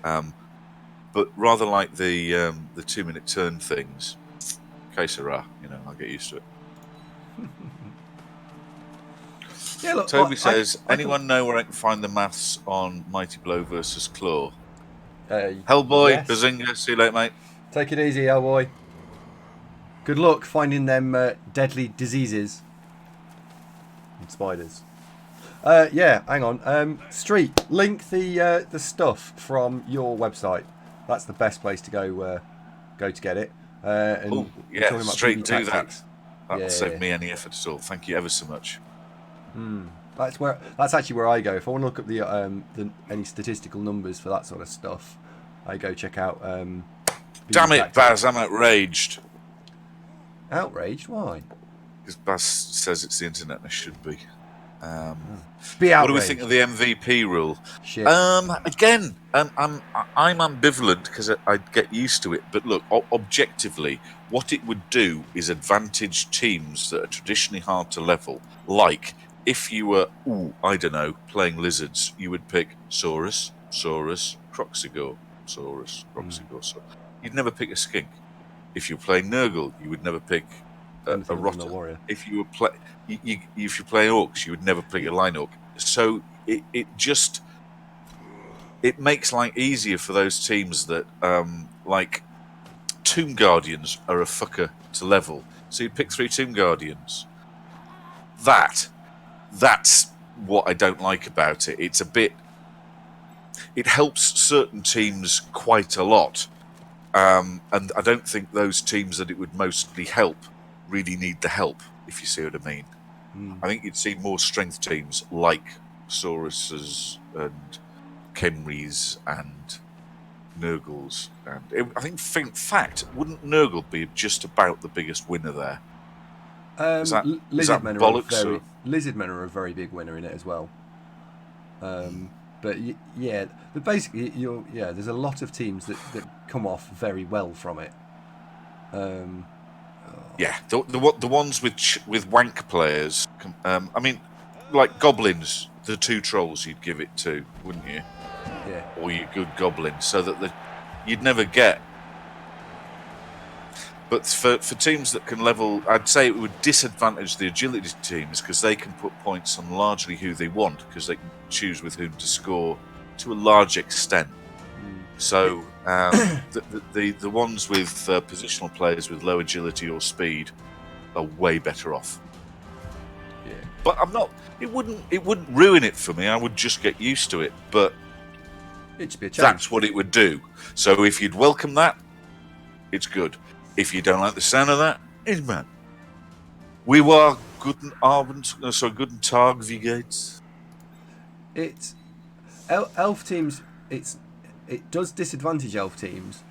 But rather like the 2-minute turn things, que sera, I'll get used to it. Yeah, look, Toby says, anyone know where I can find the maths on Mighty Blow versus Claw? Hellboy, yes. Bazinga, see you later, mate. Take it easy, Hellboy. Good luck finding them deadly diseases and spiders. Yeah, hang on. Street, link the stuff from your website. That's the best place to go to get it. And yeah, Street, do that. That'll Yeah. save me any effort at all. Thank you ever so much. That's actually where I go. If I want to look up the any statistical numbers for that sort of stuff, I go check out. Damn it, Baz! I'm outraged. Outraged? Why? Because Baz says it's the internet and it should be. Be outraged. What do we think of the MVP rule? Shit. Again, I'm ambivalent because I'd get used to it. But look, objectively, what it would do is advantage teams that are traditionally hard to level. Like if you were, I don't know, playing lizards, you would pick Saurus, Croxigor, Saurus. You'd never pick a skink. If you're playing Nurgle, you would never pick a rotter. Warrior. If you were if you play orcs, you would never pick a line orc. So it makes life easier for those teams that like Tomb Guardians are a fucker to level. So you pick 3 Tomb Guardians. That's what I don't like about it. It's a bit. It helps certain teams quite a lot. And I don't think those teams that it would mostly help really need the help, if you see what I mean. I think you'd see more strength teams like Sauruses and Khemris and Nurgles. And I think, in fact, wouldn't Nurgle be just about the biggest winner there? Lizardmen are a very big winner in it as well. But yeah, basically, there's a lot of teams that come off very well from it. Yeah, the ones with wank players. I mean, like goblins, the 2 trolls you'd give it to, wouldn't you? Yeah. Or your good goblins, so that you'd never get. But for teams that can level, I'd say it would disadvantage the agility teams because they can put points on largely who they want because they can choose with whom to score to a large extent. So the ones with positional players with low agility or speed are way better off. Yeah. But I'm not. It wouldn't ruin it for me. I would just get used to it. But it'd just be a change. That's what it would do. So if you'd welcome that, it's good. If you don't like the sound of that, it's bad. We were guten Tag, wie geht's? It's elf teams. It does disadvantage elf teams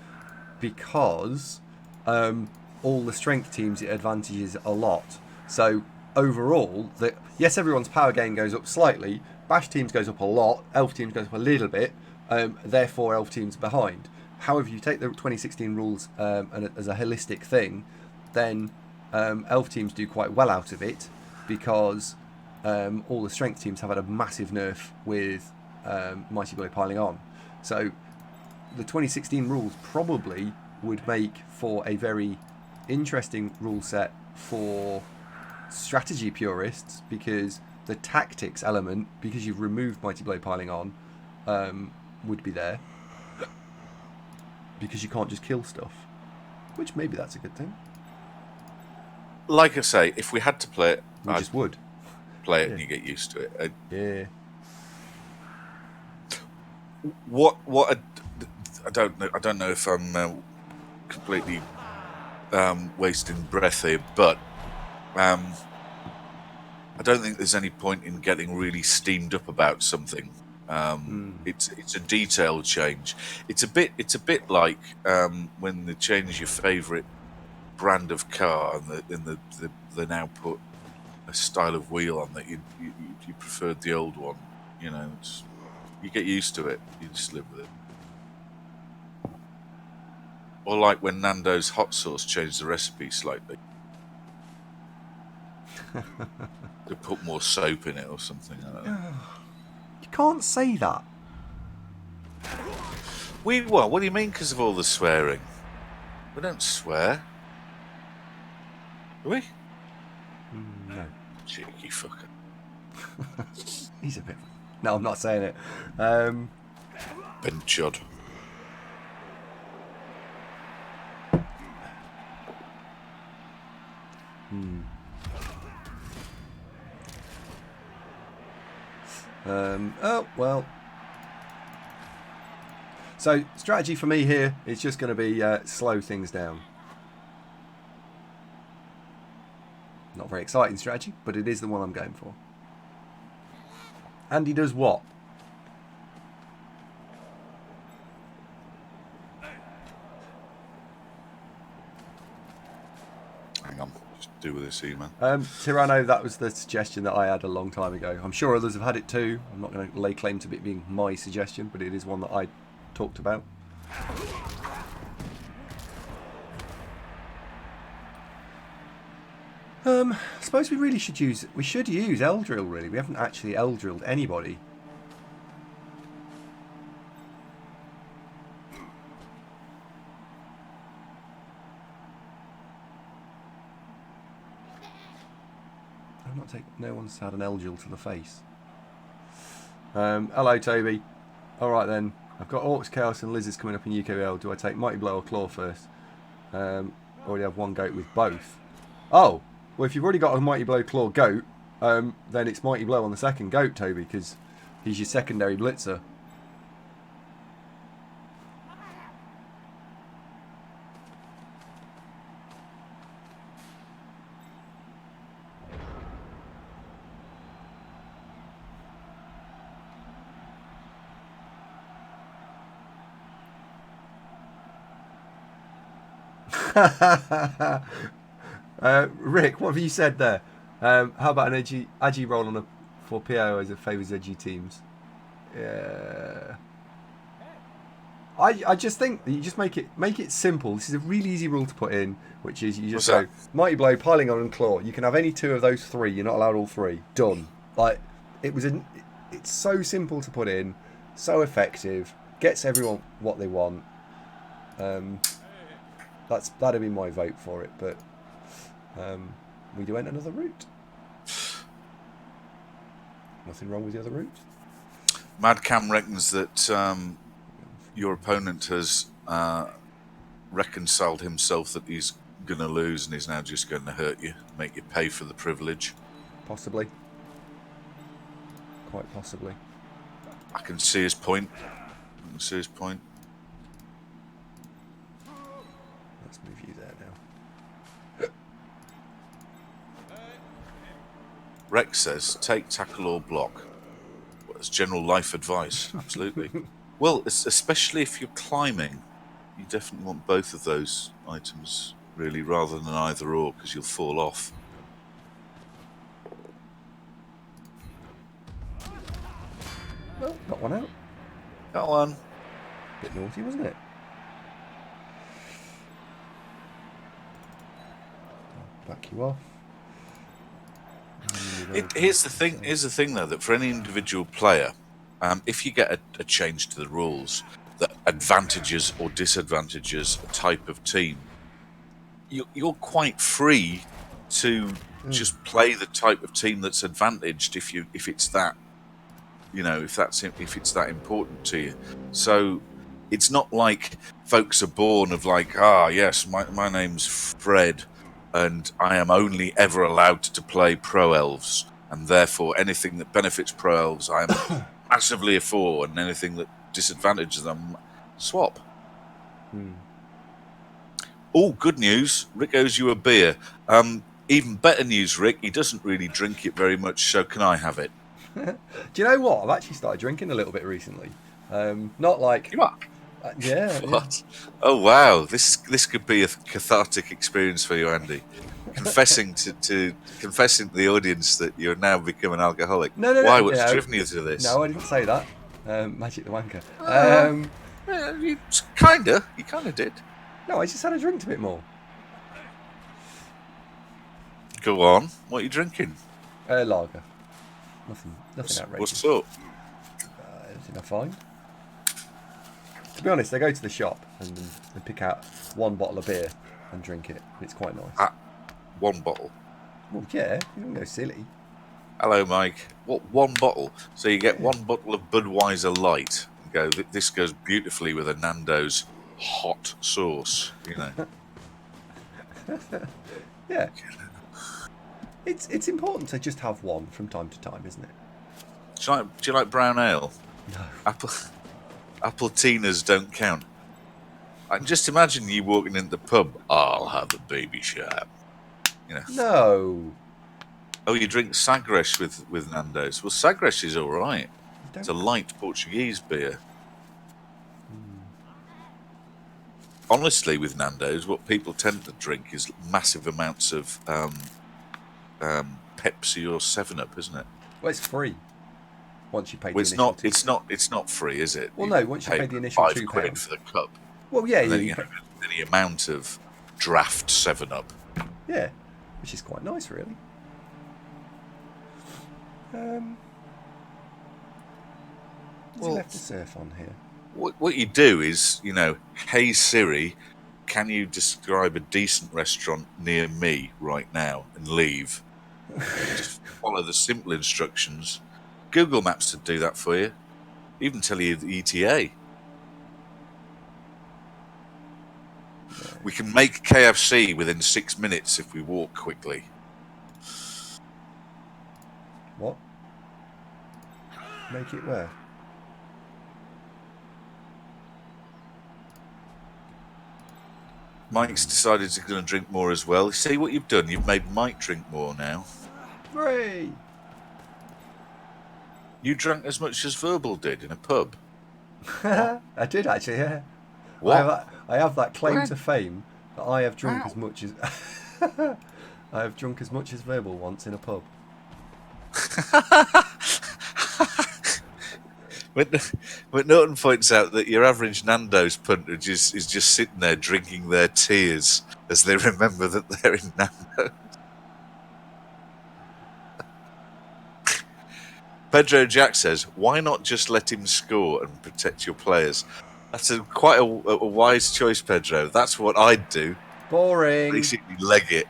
because all the strength teams it advantages a lot. So overall, yes, everyone's power gain goes up slightly. Bash teams goes up a lot. Elf teams goes up a little bit. Therefore, elf teams are behind. However, if you take the 2016 rules and as a holistic thing, then elf teams do quite well out of it because all the strength teams have had a massive nerf with Mighty Blow piling on. So the 2016 rules probably would make for a very interesting rule set for strategy purists, because the tactics element, because you've removed Mighty Blow piling on, would be there, because you can't just kill stuff, which maybe that's a good thing. Like I say, if we had to play it, We just would play it and you get used to it. Yeah. I don't know if I'm completely wasting breath here, but I don't think there's any point in getting really steamed up about something. It's a detail change. It's a bit like when they change your favourite brand of car and they now put a style of wheel on that you preferred the old one. You know, you get used to it. You just live with it. Or like when Nando's hot sauce changed the recipe slightly. They put more soap in it or something. I don't know. You can't say that. What do you mean because of all the swearing? We don't swear. Do we? No. Cheeky fucker. He's a bit... No, I'm not saying it. Benchod. Oh, well. So, strategy for me here is just going to be slow things down. Not very exciting strategy, but it is the one I'm going for. And he does what? Hang on, just do with this email. Tyranno, that was the suggestion that I had a long time ago. I'm sure others have had it too. I'm not going to lay claim to it being my suggestion, but it is one that I talked about. I suppose we really should use... We should use Eldrill, really. We haven't actually Eldrilled anybody. I'm not taking... No one's had an Eldrill to the face. Hello, Toby. Alright then. I've got Orcs, Chaos and Lizards coming up in UKL. Do I take Mighty Blow or Claw first? Already have one goat with both. Oh! Well, if you've already got a Mighty Blow Claw goat, then it's Mighty Blow on the second goat, Toby, because he's your secondary blitzer. Rick, what have you said there? How about an Agi roll on for PO as it favours edgy teams? Yeah. I just think that you just make it simple. This is a really easy rule to put in, which is you just go Mighty Blow, Piling On, and Claw. You can have any two of those three. You're not allowed all three. Done. Like it's so simple to put in, so effective, gets everyone what they want. That'd be my vote for it, but we went another route. Nothing wrong with the other route. Madcam reckons that your opponent has reconciled himself that he's going to lose and he's now just going to hurt you, make you pay for the privilege. Possibly. Quite possibly. I can see his point. Let's move you there now. Rex says, take, tackle or block. Well, it's general life advice, absolutely. Well, especially if you're climbing, you definitely want both of those items, really, rather than either or, because you'll fall off. Well, got one out. Got one. Bit naughty, wasn't it? I'll back you off. Here's the thing, though, that for any individual player, if you get a change to the rules that advantages or disadvantages a type of team, you're quite free to just play the type of team that's advantaged if it's that, if it's that important to you. So it's not like folks are born of like, yes, my name's Fred, and I am only ever allowed to play pro elves, and therefore anything that benefits pro elves I'm massively for, and anything that disadvantages them, swap. Oh, good news! Rick owes you a beer. Even better news, Rick. He doesn't really drink it very much, so can I have it? Do you know what? I've actually started drinking a little bit recently. Not like... You are? Yeah. What? Yeah. Oh, wow. This could be a cathartic experience for you, Andy. Confessing to the audience that you're now become an alcoholic. No. Why? What's driven you to this? No, I didn't say that. Magic the Wanker. You kind of did. No, I just had a drink a bit more. Go on. What are you drinking? Lager. Nothing outrageous. What sort? Anything I find. To be honest, I go to the shop and pick out one bottle of beer and drink it. It's quite nice. One bottle? Well, yeah, you don't go silly. Hello, Mike. What, one bottle? So you get one bottle of Budweiser Light and go, this goes beautifully with a Nando's hot sauce, Yeah. It's important to just have one from time to time, isn't it? Do you like brown ale? No. Apple tinas don't count. I can just imagine you walking into the pub. I'll have a baby sharp. No. Oh, you drink Sagres with Nando's. Well, Sagres is all right. It's a light Portuguese beer. Honestly, with Nando's, what people tend to drink is massive amounts of Pepsi or 7-Up, isn't it? Well, it's free. Once you pay the Well, initial it's not free, is it? Well, no. Once you pay the initial £5 £2 for the cup. Well, yeah. And then you have any amount of draft 7-Up. Yeah, which is quite nice, really. What's left to surf on here? What you do is, hey Siri, can you describe a decent restaurant near me right now, and leave. Just follow the simple instructions. Google Maps would do that for you. Even tell you the ETA. We can make KFC within 6 minutes if we walk quickly. What? Make it where? Mike's decided he's going to drink more as well. See what you've done? You've made Mike drink more now. Hooray! You drank as much as Verbal did in a pub. I did actually, yeah. What? I have that claim to fame that I have drunk as much as I have drunk as much as Verbal once in a pub. But Norton points out that your average Nando's punter is just sitting there drinking their tears as they remember that they're in Nando's. Pedro Jack says, why not just let him score and protect your players? That's quite a wise choice, Pedro. That's what I'd do. Boring. Basically leg it.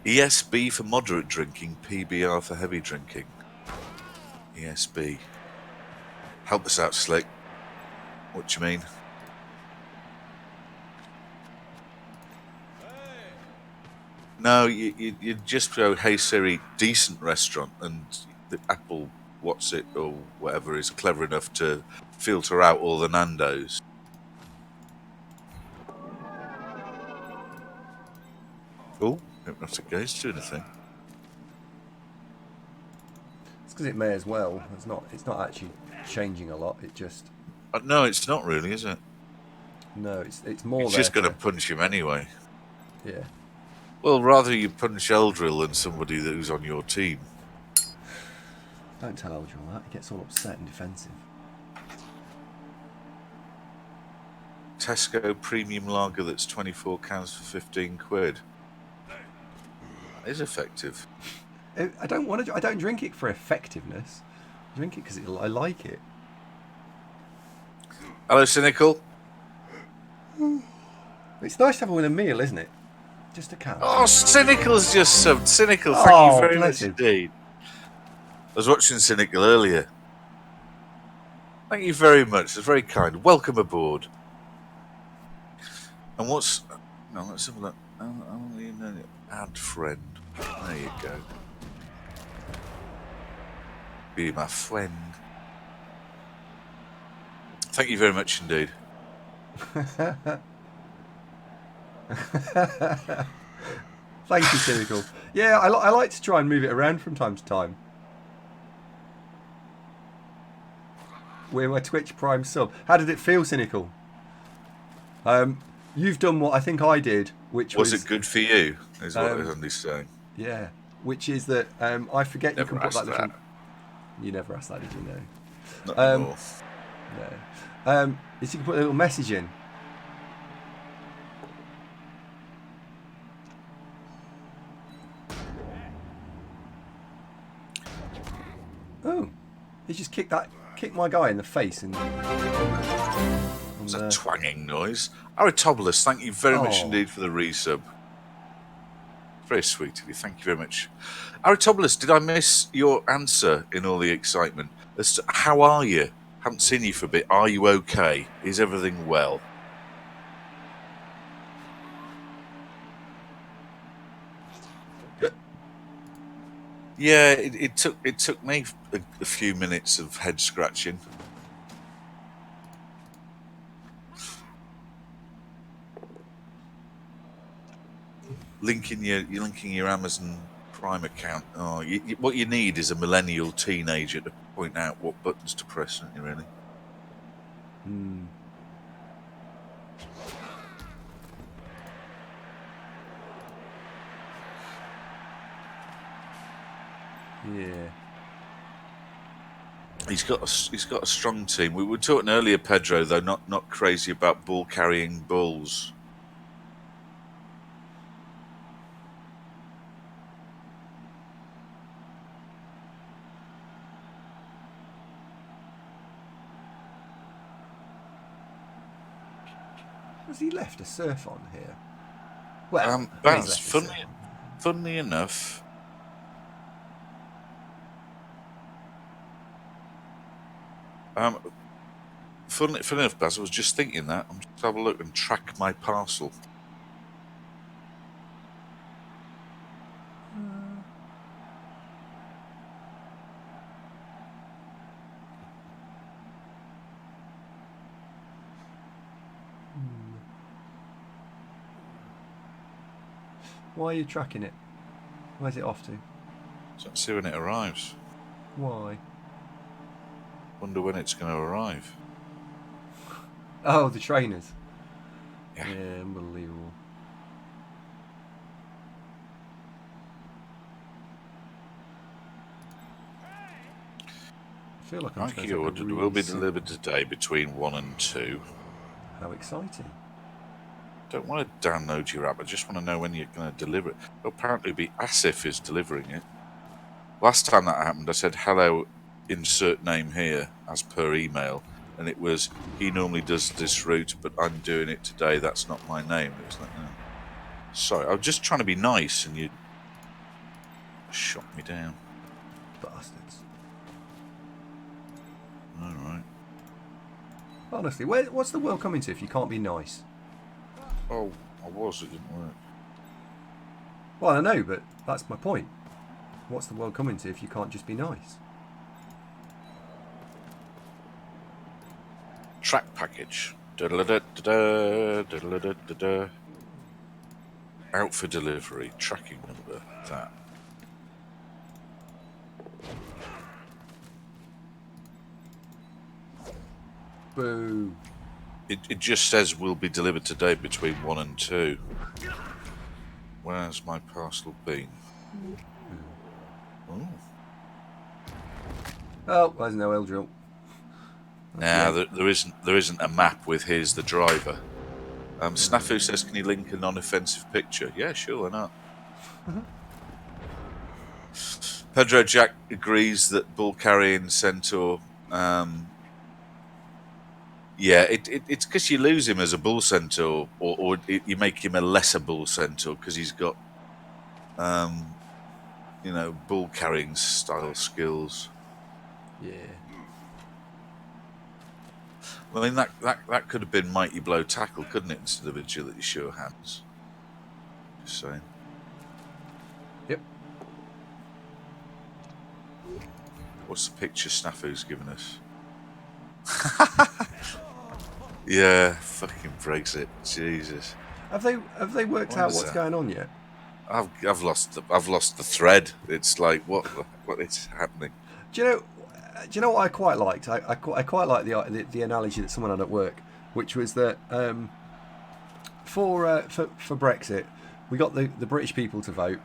ESB for moderate drinking, PBR for heavy drinking. ESB. Help us out, Slick. What do you mean? No, you just go, hey Siri, decent restaurant, and the Apple, what's it, or whatever, is clever enough to filter out all the Nando's. Oh, hypnotic gaze do anything. It's because it may as well. It's not actually changing a lot. It just. No, it's not really, is it? No, it's more. It's just going to punch him anyway. Yeah. Well, rather you punch Eldril than somebody who's on your team. Don't tell Eldril that. He gets all upset and defensive. Tesco premium lager that's 24 cans for 15 quid. That is effective. I don't drink it for effectiveness. I drink it because I like it. Hello, Cynical. It's nice to have it with a meal, isn't it? Just a can. Oh, Cynical's just subbed. Cynical, thank you Oh, very bless much him. indeed. I was watching Cynical earlier. Thank you very much. It's very kind. Welcome aboard. And what's... No, let's have a look. Add friend. There you go. Be my friend. Thank you very much indeed. Thank you, Cynical. Yeah, I like to try and move it around from time to time. We're my Twitch Prime sub. How did it feel, Cynical? You've done what I think I did, which was... Was it good for you? Is what Andy's saying. Yeah, which is that I forget Never you can put that asked little... that. You never asked that, did you? No. Not anymore. No. Is you can put a little message in. Oh, he just kicked my guy in the face and. It's a twanging noise. Aritobulus, thank you very much Oh. indeed for the resub. Very sweet of you. Thank you very much. Aritobulus, did I miss your answer in all the excitement? As to how are you? Haven't seen you for a bit. Are you okay? Is everything well? Yeah, it took me a few minutes of head scratching. Linking your Amazon Prime account. Oh, what you need is a millennial teenager to point out what buttons to press, don't you really? Yeah. He's got a strong team. We were talking earlier, Pedro, though, not crazy about ball carrying bulls. Has he left a surf on here? Well, he's Baz, left a surf on. funnily enough, funnily enough, Baz, I was just thinking that. I'm just have a look and track my parcel. Why are you tracking it? Where's it off to? So let's see when it arrives. Why? Wonder when it's going to arrive. Oh, the trainers. Yeah. Yeah, unbelievable. I feel like I'm Nike ordered will be delivered today between 1 and 2. How exciting. Don't want to download your app, I just want to know when you're going to deliver it. It'll apparently be Asif is delivering it. Last time that happened, I said, hello, insert name here, as per email. And it was, he normally does this route, but I'm doing it today, that's not my name. It was like, no. Sorry, I was just trying to be nice, and you shot me down. Bastards. Alright. Honestly, what's the world coming to if you can't be nice? Oh, it didn't work. Well, I know, but that's my point. What's the world coming to if you can't just be nice? Track package. Da-da-da-da-da, da-da-da-da-da. Out for delivery. Tracking number. That. Boo. It just says will be delivered today between 1 and 2. Where's my parcel been? Oh. Oh, there's no L drill. Now there isn't a map with "here's the driver." Snafu says, "Can you link a non-offensive picture?" Yeah, sure, why not? Pedro Jack agrees that bull carrying centaur. Yeah, it's because you lose him as a bull centaur, or you make him a lesser bull centaur because he's got, bull carrying style skills. Yeah. I mean, that could have been mighty blow tackle, couldn't it, instead of agility sure hands? Just saying. Yep. What's the picture Snafu's given us? Yeah, fucking Brexit, Jesus. Have they worked out what's going on yet? I've lost the thread. It's like what is happening? Do you know what I quite liked? I quite like the analogy that someone had at work, which was that for Brexit, we got the British people to vote,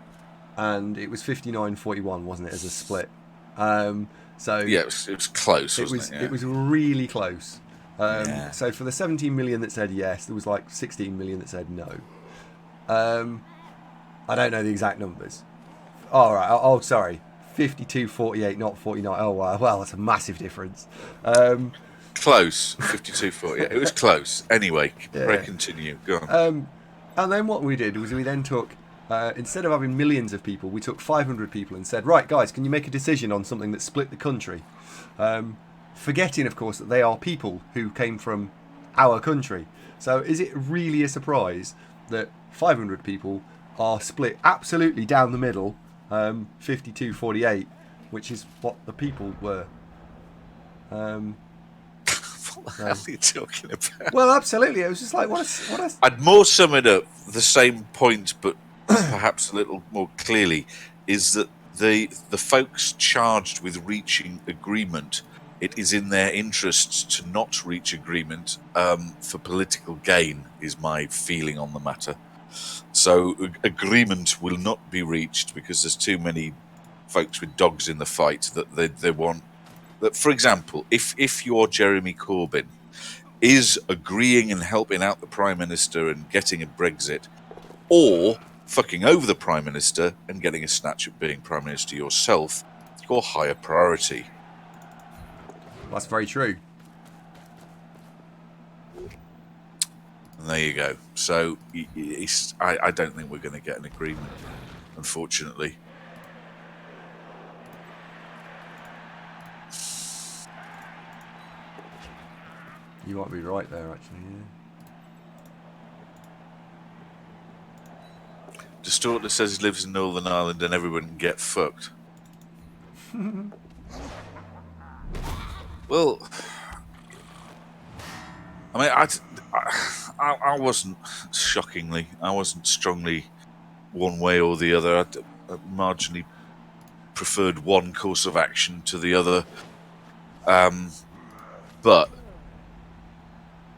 and it was 59-41, wasn't it, as a split? So yeah, it was close. Wasn't it? It was really close. Yeah. So for the 17 million that said yes, there was like 16 million that said no. I don't know the exact numbers. All right. Oh, sorry. 52-48, not 49. Oh, wow. Well, that's a massive difference. Close. 52-48. It was close. Anyway, Yeah. continue. Go on. And then what we did was we then took, instead of having millions of people, we took 500 people and said, right, guys, can you make a decision on something that split the country? Forgetting, of course, that they are people who came from our country. So is it really a surprise that 500 people are split absolutely down the middle, 52-48, which is what the people were? What the hell are you talking about? Well, absolutely. It was just like, what a... I'd more sum it up the same point, but perhaps a little more clearly, is that the folks charged with reaching agreement, it is in their interests to not reach agreement for political gain, is my feeling on the matter. So agreement will not be reached because there's too many folks with dogs in the fight that they want. That, for example, if you're Jeremy Corbyn, is agreeing and helping out the Prime Minister and getting a Brexit, or fucking over the Prime Minister and getting a snatch at being Prime Minister yourself, your higher priority. That's very true. And there you go. So I don't think we're going to get an agreement, unfortunately. You might be right there, actually. Yeah. Distorter says he lives in Northern Ireland and everyone can get fucked. Well, I mean, I wasn't, shockingly, I wasn't strongly one way or the other. I marginally preferred one course of action to the other. But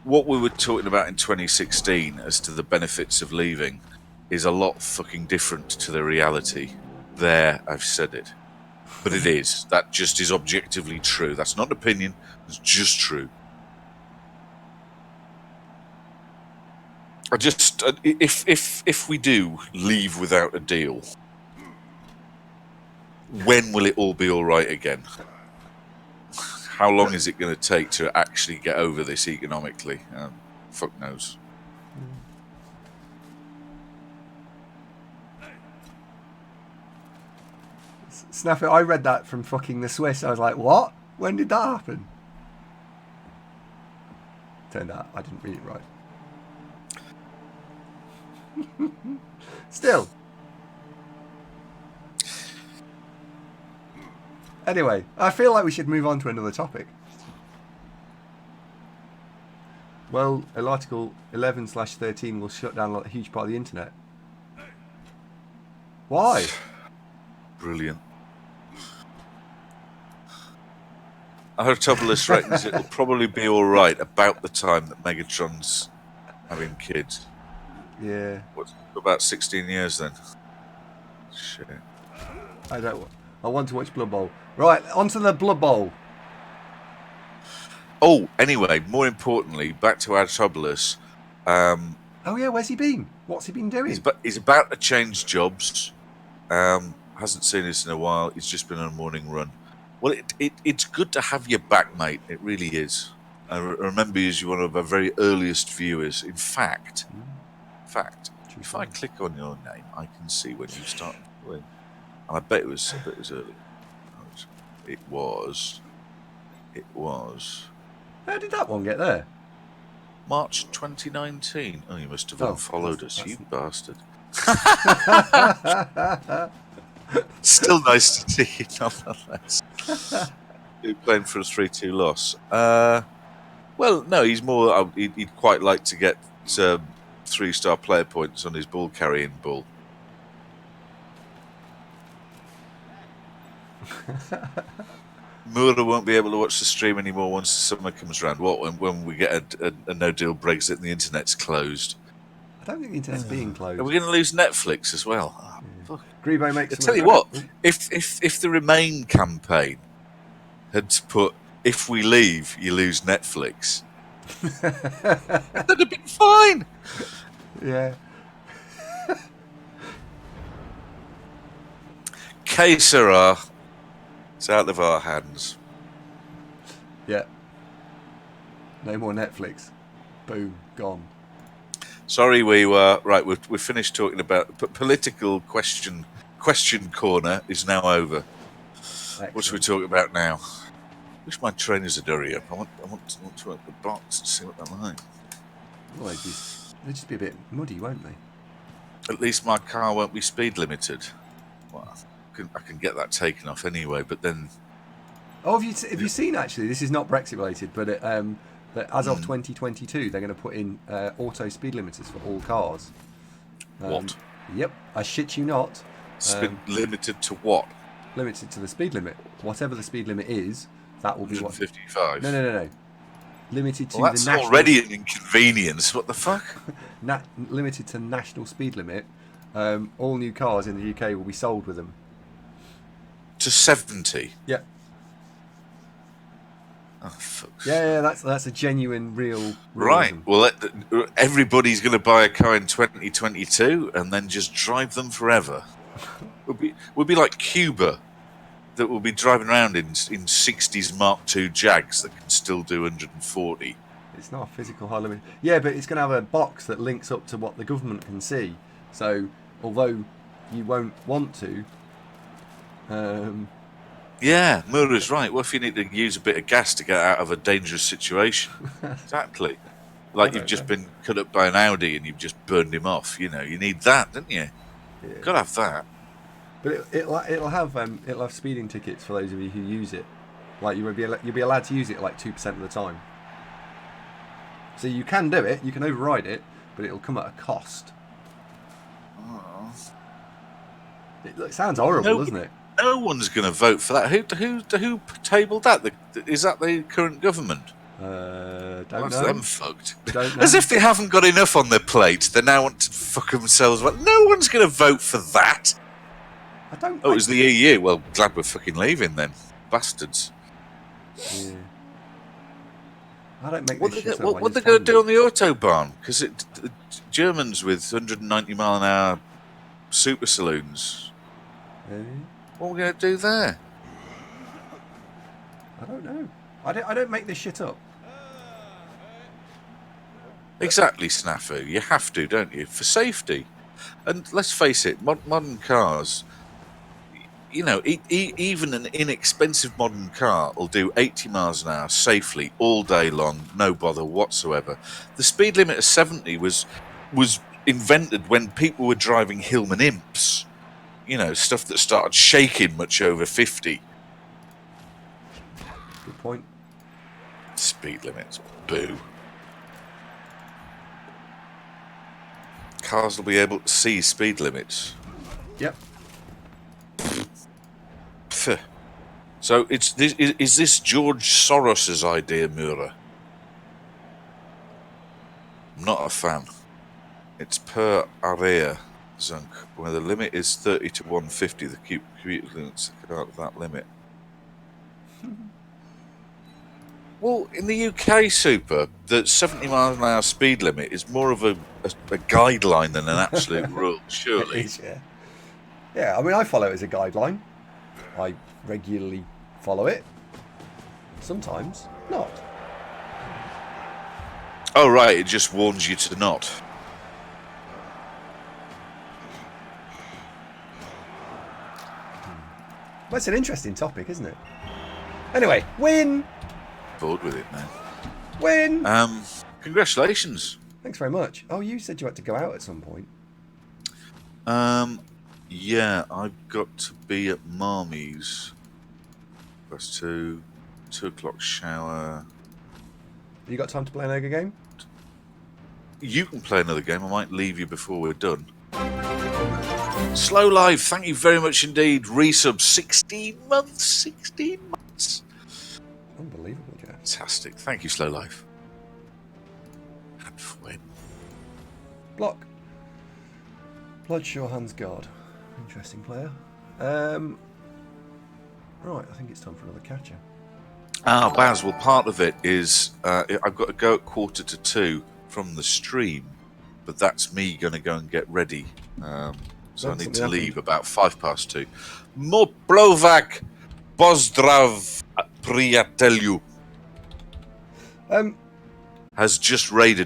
what we were talking about in 2016 as to the benefits of leaving is a lot fucking different to the reality. There, I've said it. But it is. That just is objectively true. That's not an opinion. It's just true. I just, if we do leave without a deal, when will it all be all right again? How long is it going to take to actually get over this economically? Fuck knows. Snaffy, I read that from fucking the Swiss. I was like, what? When did that happen? Turned out I didn't read it right. Still. Anyway, I feel like we should move on to another topic. Well, Article 11/13 will shut down a huge part of the internet. Why? Brilliant. Aristobulus reckons it'll probably be all right about the time that Megatron's having kids. Yeah. What's about 16 years then? Shit. I want to watch Blood Bowl. Right, onto the Blood Bowl. Oh, anyway, more importantly, back to Aristobulus. Oh yeah, where's he been? What's he been doing? He's about to change jobs. Hasn't seen us in a while. He's just been on a morning run. Well, it's good to have you back, mate. It really is. I remember you as one of our very earliest viewers. In fact, if I click on your name, I can see when you started playing. And I bet it was early. It was. How did that one get there? March 2019. Oh, you must have unfollowed us, you bastard. Still nice to see you, nonetheless. You're playing for a 3-2 loss. Well, no, he's more. He'd quite like to get 3-star player points on his ball carrying bull. Mura won't be able to watch the stream anymore once the summer comes around. What, when we get a no-deal Brexit and the internet's closed? I don't think the internet's being closed. Are we going to lose Netflix as well? Oh, fuck. Grebo makes. I tell you what, if the Remain campaign had put "if we leave, you lose Netflix," that'd have been fine. Yeah. Que sera? It's out of our hands. Yeah. No more Netflix. Boom, gone. Sorry, we were right. We've finished talking about political question. Question corner is now over. Excellent. What should we talk about now? Wish my trainers would hurry up. I want to open the box and see what they're like. Well, they'd just be a bit muddy, won't they? At least my car won't be speed limited. Well, I can get that taken off anyway. But then, have you seen actually? This is not Brexit related, but that as of 2022, they're going to put in auto speed limiters for all cars. What? Yep, I shit you not. Limited to what? Limited to the speed limit. Whatever the speed limit is, that will be what. 155. No. Limited to that's the national. Already an inconvenience. What the fuck? Limited to national speed limit. All new cars in the UK will be sold with them. To 70. Yeah. Oh, fuck. Yeah, that's a genuine, real. Right. Realism. Well, everybody's going to buy a car in 2022 and then just drive them forever. We'll be like Cuba, that will be driving around in 60s Mark II Jags that can still do 140. It's not a physical high limit. Yeah, but it's going to have a box that links up to what the government can see. So, although you won't want to. Yeah, Mura's right. What if you need to use a bit of gas to get out of a dangerous situation? Exactly. Like you've just been cut up by an Audi and you've just burned him off. You know, you need that, don't you? Yeah. Got to have that. But it'll have speeding tickets for those of you who use it. Like you'll be allowed to use it like 2% of the time. So you can do it, you can override it, but it'll come at a cost. Oh. It sounds horrible, doesn't it? No one's going to vote for that. Who tabled that? Is that the current government? Don't That's know. them fucked. Don't know. As if they haven't got enough on their plate. They now want to fuck themselves. Well, no one's going to vote for that. It was the EU. Well, glad we're fucking leaving then. Bastards. Yeah. I don't make What this are shit up. they going to do on the Autobahn? Because Germans with 190 mile an hour super saloons. What are we going to do there? I don't know. I don't make this shit up. Exactly, Snafu. You have to, don't you? For safety. And let's face it, modern cars, you know, even an inexpensive modern car will do 80 miles an hour safely all day long, no bother whatsoever. The speed limit of 70 was invented when people were driving Hillman Imps. You know, stuff that started shaking much over 50. Good point. Speed limits. Boo. Cars will be able to see speed limits. Yep. So is this George Soros's idea, Mura? I'm not a fan. It's per area, Zunk, where the limit is 30 to 150. The computer limits out of that limit. Well, in the UK, Super, the 70 miles an hour speed limit is more of a guideline than an absolute rule, It surely. is, yeah. Yeah, I mean, I follow it as a guideline. I regularly follow it. Sometimes not. Oh, right, it just warns you to not. That's an interesting topic, isn't it? Anyway, win! Bored with it now. Win! Congratulations. Thanks very much. Oh, you said you had to go out at some point. Yeah, I've got to be at Marmy's. That's 2 o'clock shower. Have you got time to play an ogre game? You can play another game. I might leave you before we're done. Slow Life, thank you very much indeed. Resub 16 months. 16 months. Unbelievable, Jeff. Fantastic. Thank you, Slow Life. And when? Block. Bloodshaw Hans Guard. Interesting player. Right, I think it's time for another catcher. Baz, well, part of it is I've got to go at 1:45 from the stream, but that's me going to go and get ready. So I need to leave about 2:05. Moplovak Pozdrav Priatelu has just raided